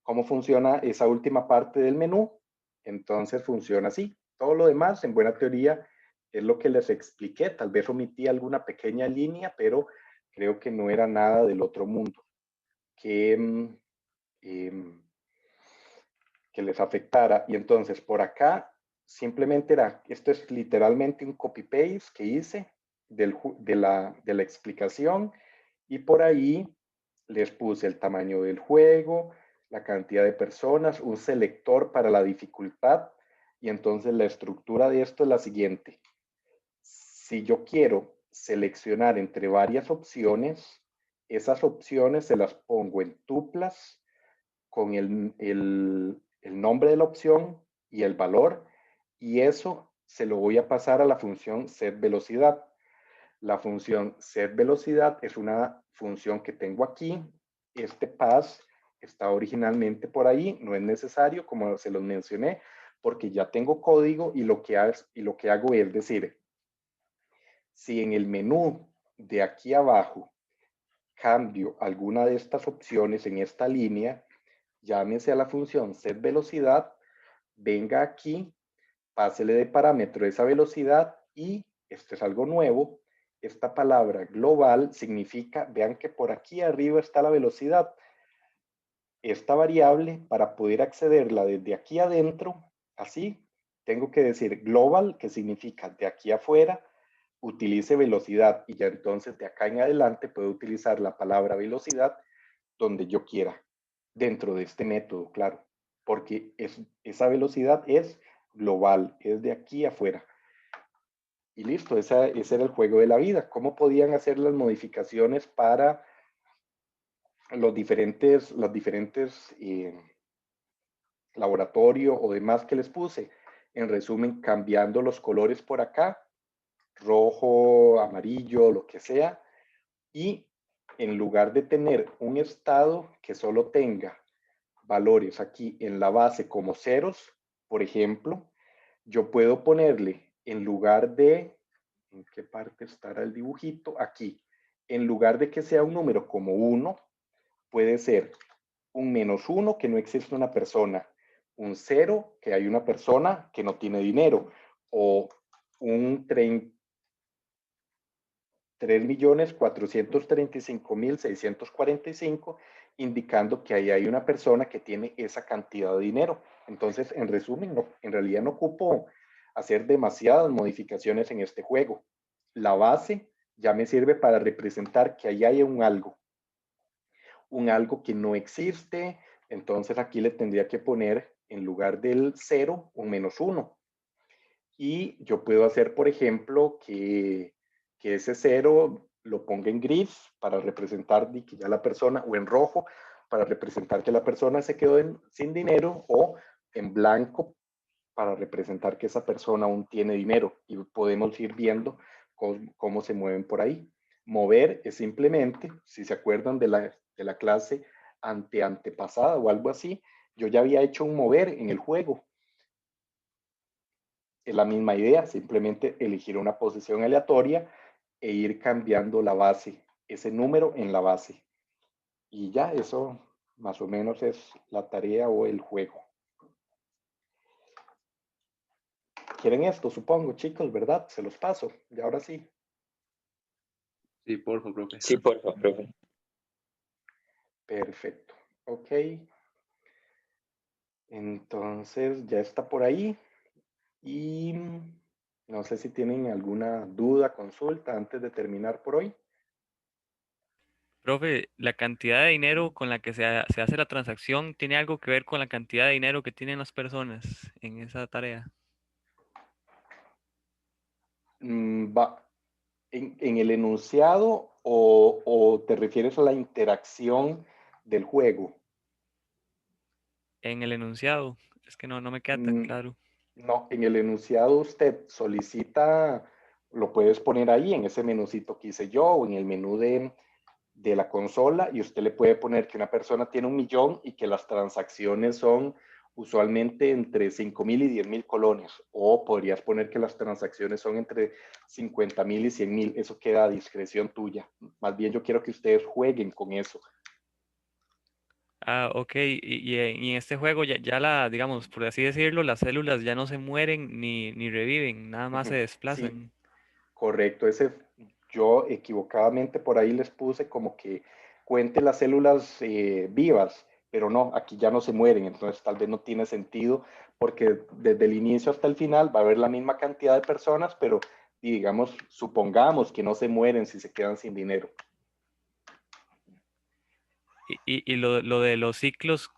¿Cómo funciona esa última parte del menú? Entonces funciona así. Todo lo demás, en buena teoría, es lo que les expliqué. Tal vez omití alguna pequeña línea, pero creo que no era nada del otro mundo que, que les afectara. Y entonces por acá simplemente esto es literalmente un copy-paste que hice de la explicación y por ahí les puse el tamaño del juego, la cantidad de personas, un selector para la dificultad y entonces la estructura de esto es la siguiente. Si yo quiero seleccionar entre varias opciones, esas opciones se las pongo en tuplas con el nombre de la opción y el valor, y eso se lo voy a pasar a la función setVelocidad. La función setVelocidad es una función que tengo aquí. Este pass está originalmente por ahí, no es necesario, como se los mencioné, porque ya tengo código y lo que hago es decir, Si en el menú de aquí abajo cambio alguna de estas opciones en esta línea, llámese a la función setVelocidad, venga aquí, pásele de parámetro esa velocidad y, esto es algo nuevo, esta palabra global significa, vean que por aquí arriba está la velocidad. Esta variable, para poder accederla desde aquí adentro, así, tengo que decir global, que significa de aquí afuera, utilice velocidad y ya entonces de acá en adelante puedo utilizar la palabra velocidad donde yo quiera, dentro de este método, claro, porque esa velocidad es global, es de aquí afuera. Y listo, ese era el juego de la vida. ¿Cómo podían hacer las modificaciones para los diferentes laboratorio o demás que les puse? En resumen, cambiando los colores por acá, rojo, amarillo, lo que sea, y en lugar de tener un estado que solo tenga valores aquí en la base como ceros, por ejemplo, yo puedo ponerle en lugar de, ¿en qué parte estará el dibujito? Aquí. En lugar de que sea un número como 1, puede ser un -1, que no existe una persona, un 0, que hay una persona que no tiene dinero, o un 3.435.645, indicando que ahí hay una persona que tiene esa cantidad de dinero. Entonces, en resumen, no, en realidad no ocupo hacer demasiadas modificaciones en este juego. La base ya me sirve para representar que ahí hay un algo que no existe. Entonces aquí le tendría que poner en lugar del 0 un -1. Y yo puedo hacer, por ejemplo, que ese 0 lo ponga en gris para representar que ya la persona, o en rojo para representar que la persona se quedó sin dinero, o en blanco para representar que esa persona aún tiene dinero. Y podemos ir viendo cómo se mueven por ahí. Mover es simplemente, si se acuerdan de la clase antepasada o algo así, yo ya había hecho un mover en el juego. Es la misma idea, simplemente elegir una posición aleatoria e ir cambiando la base, ese número en la base. Y ya eso más o menos es la tarea o el juego. ¿Quieren esto? Supongo, chicos, ¿verdad? Se los paso. Y ahora sí. Sí, por favor, profe. Sí, por favor, profe. Perfecto. Ok. Entonces ya está por ahí. Y no sé si tienen alguna duda, consulta antes de terminar por hoy. Profe, ¿la cantidad de dinero con la que se hace la transacción tiene algo que ver con la cantidad de dinero que tienen las personas en esa tarea? Va. ¿En el enunciado o te refieres a la interacción del juego? En el enunciado, es que no me queda tan Mm, claro. No, en el enunciado usted solicita, lo puedes poner ahí en ese menucito que hice yo o en el menú de la consola, y usted le puede poner que una persona tiene 1.000.000 y que las transacciones son usualmente entre 5.000 y 10.000 colones, o podrías poner que las transacciones son entre 50.000 y 100.000. Eso queda a discreción tuya. Más bien yo quiero que ustedes jueguen con eso. Ah, ok. Y en este juego digamos, por así decirlo, las células ya no se mueren ni reviven, nada más se Sí, desplazan. correcto. Yo equivocadamente por ahí les puse como que cuente las células vivas, pero no, aquí ya no se mueren, entonces tal vez no tiene sentido porque desde el inicio hasta el final va a haber la misma cantidad de personas, pero digamos, supongamos que no se mueren si se quedan sin dinero. Y lo de los ciclos,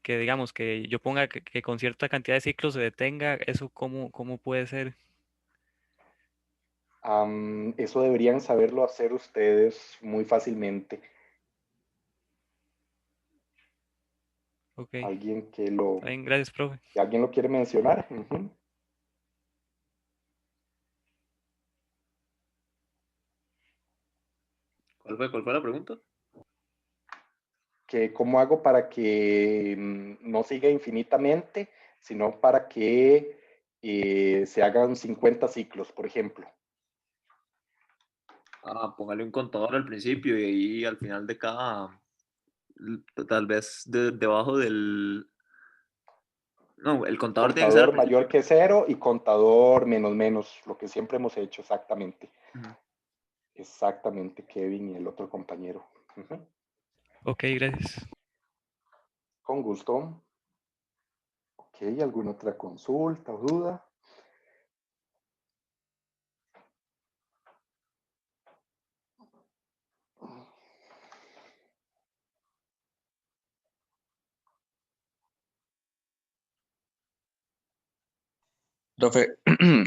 que digamos, que yo ponga que con cierta cantidad de ciclos se detenga, ¿eso cómo puede ser? Eso deberían saberlo hacer ustedes muy fácilmente. Ok, Alguien está bien, gracias, profe. que alguien lo quiere mencionar. Ujú. ¿Cuál fue la pregunta? Que cómo hago para que no siga infinitamente, sino para que se hagan 50 ciclos, por ejemplo. Póngale un contador al principio y ahí al final de cada, tal vez debajo del, no, el contador tiene que ser al Contador mayor principio. que cero y contador menos, lo que siempre hemos hecho, exactamente. Ujú. Exactamente, Kevin y el otro compañero. Ujú. Ok, gracias. Con gusto. Ok, ¿alguna otra consulta o duda? Profe,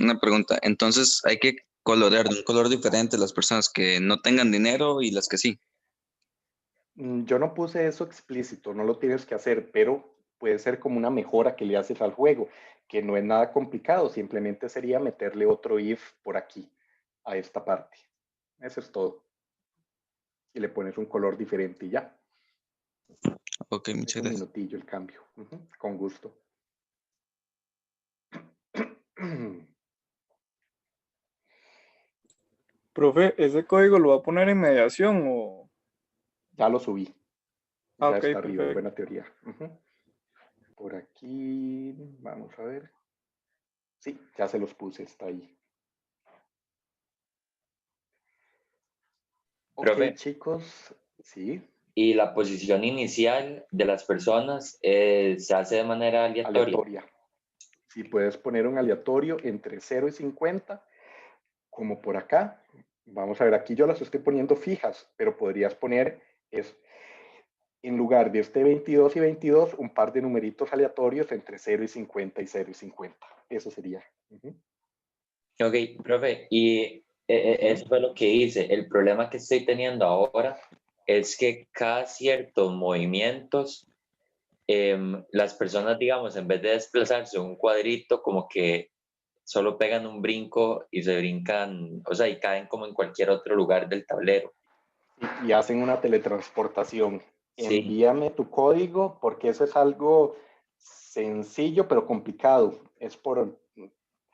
una pregunta. Entonces hay que colorear de un color diferente las personas que no tengan dinero y las que sí. Yo no puse eso explícito, no lo tienes que hacer, pero puede ser como una mejora que le haces al juego, que no es nada complicado, simplemente sería meterle otro if por aquí, a esta parte. Eso es todo. Y le pones un color diferente y ya. Ok, Es muchas un gracias. minutillo el cambio. Ujú, con gusto. Profe, ¿ese código lo va a poner en mediación o...? Ya lo subí. Ah, Ya ok, está arriba, perfecto. buena teoría. Ujú. Por aquí, vamos a ver. Sí, ya se los puse, está ahí. Ok, Profe, chicos, sí, y la posición inicial de las personas se hace de manera aleatoria. aleatoria. Si puedes poner un aleatorio entre 0 y 50, como por acá. Vamos a ver, aquí yo las estoy poniendo fijas, pero podrías poner, es, en lugar de este 22 y 22, un par de numeritos aleatorios entre 0 y 50 y 0 y 50. Eso sería. Ujú, Ok, profe, y ujú. eso fue lo que hice. El problema que estoy teniendo ahora es que cada ciertos movimientos, las personas, digamos, en vez de desplazarse un cuadrito, como que solo pegan un brinco y se brincan, o sea, y caen como en cualquier otro lugar del tablero. Y hacen una teletransportación. Sí, Envíame tu código porque eso es algo sencillo pero complicado. Es por,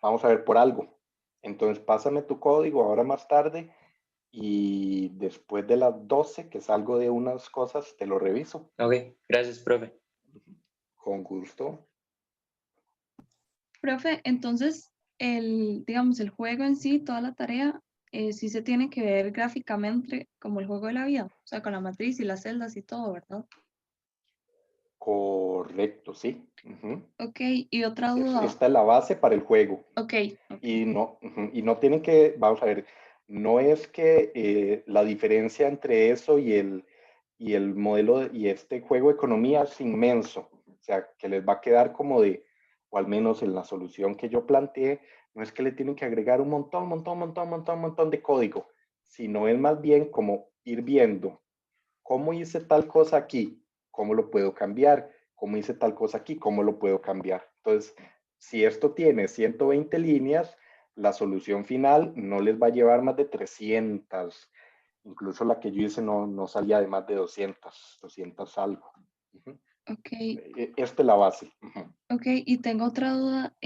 vamos a ver, por algo. Entonces pásame tu código ahora más tarde y después de las 12 que salgo de unas cosas, te lo reviso. ok, gracias, profe. Con gusto. Profe, entonces digamos, el juego en sí, toda la tarea, sí se tiene que ver gráficamente como el juego de la vida, o sea, con la matriz y las celdas y todo, ¿verdad? Correcto, sí. Ujú. Ok, y otra duda, Esta es la base para el juego. ok, ok, Y no tienen que, vamos a ver, no es que la diferencia entre eso y el modelo y este juego de economía es inmenso. O sea, que les va a quedar como de, o al menos en la solución que yo planteé, no es que le tienen que agregar un montón de código, sino es más bien como ir viendo cómo hice tal cosa aquí, cómo lo puedo cambiar, cómo hice tal cosa aquí, cómo lo puedo cambiar. Entonces, si esto tiene 120 líneas, la solución final no les va a llevar más de 300. Incluso la que yo hice no salía de más de 200 algo. Uh-huh. ok, Esta es la base. Uh-huh. ok, y tengo otra duda,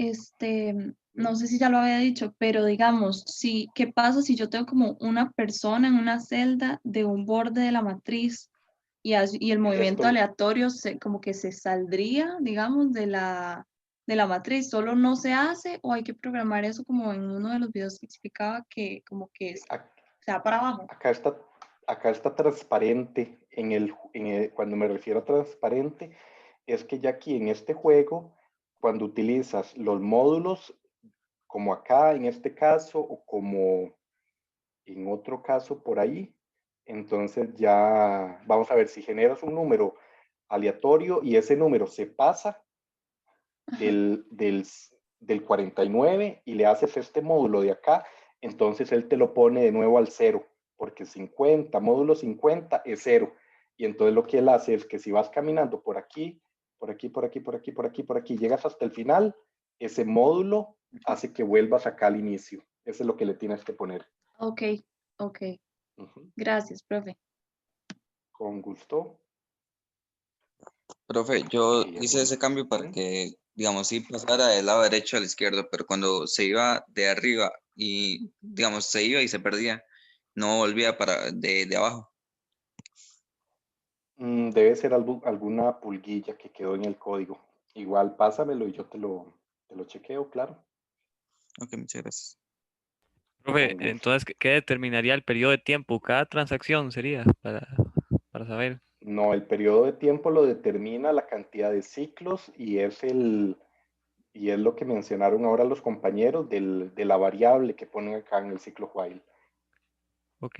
no sé si ya lo había dicho, pero digamos, si, ¿qué pasa si yo tengo como una persona en una celda de un borde de la matriz y el movimiento Esto, aleatorio como que se saldría, digamos, de la matriz? ¿Solo no se hace o hay que programar eso como en uno de los videos que explicaba que como que se va para abajo? acá está transparente. Cuando me refiero a transparente, es que ya aquí en este juego, cuando utilizas los módulos, como acá en este caso, o como en otro caso por ahí, entonces ya vamos a ver si generas un número aleatorio y ese número se pasa Ajá. del 49 y le haces este módulo de acá, entonces él te lo pone de nuevo al cero, porque 50, módulo 50 es cero. Y entonces lo que él hace es que si vas caminando por aquí, por aquí, por aquí, por aquí, por aquí, por aquí, llegas hasta el final, ese módulo hace que vuelvas acá al inicio. Eso es lo que le tienes que poner. Ok, ok. Uh-huh. Gracias, profe. Con gusto. Profe, yo Okay, hice ese cambio para que, digamos, sí pasara del lado derecho al izquierdo, pero cuando se iba de arriba y, digamos, se iba y se perdía, no volvía de abajo. Debe ser alguna pulguilla que quedó en el código. Igual pásamelo y yo te lo chequeo, claro. Ok, muchas gracias. Profe, Con gusto. entonces, ¿qué determinaría el periodo de tiempo? Cada transacción sería para saber. No, el periodo de tiempo lo determina la cantidad de ciclos y es lo que mencionaron ahora los compañeros de la variable que ponen acá en el ciclo while. Ok.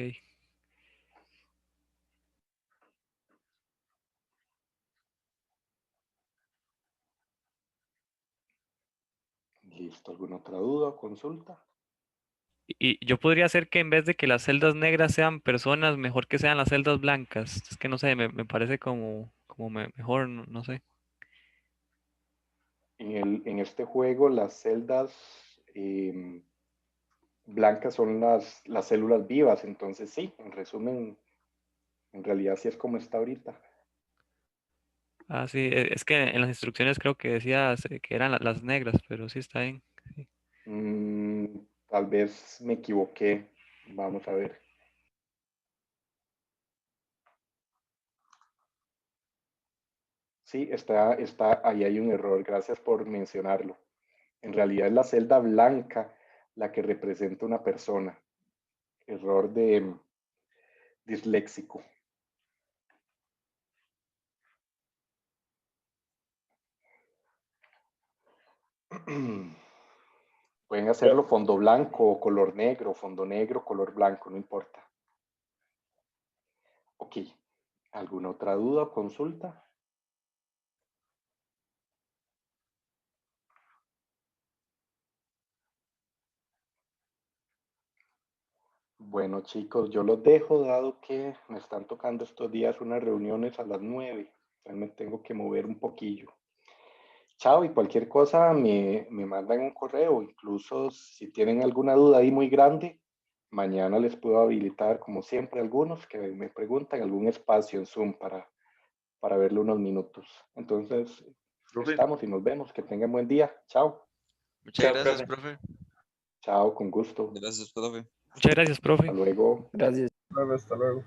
Listo, ¿alguna otra duda o consulta? Y yo podría hacer que en vez de que las celdas negras sean personas, mejor que sean las celdas blancas. Es que no sé, me parece como mejor, no sé. En este juego las celdas blancas son las células vivas, entonces sí, en resumen, en realidad sí es como está ahorita. Ah, sí, es que en las instrucciones creo que decías que eran las negras, pero sí está bien. Sí. Tal vez me equivoqué, vamos a ver. Sí, ahí hay un error, gracias por mencionarlo. En realidad es la celda blanca la que representa una persona. Error de disléxico. Pueden hacerlo fondo blanco o color negro, fondo negro, color blanco, no importa. Ok, ¿alguna otra duda o consulta? Bueno, chicos, yo los dejo, dado que me están tocando estos días unas reuniones a las 9. Entonces me tengo que mover un poquillo. Chao, y cualquier cosa me mandan un correo. Incluso si tienen alguna duda ahí muy grande, mañana les puedo habilitar, como siempre, algunos que me preguntan algún espacio en Zoom para verlo unos minutos. Entonces, Profe, estamos y nos vemos. Que tengan buen día. Chao. Muchas Chao, gracias, profe. profe. Chao, con gusto. Gracias, profe. Muchas gracias, profe. Hasta luego. Gracias. Hasta luego.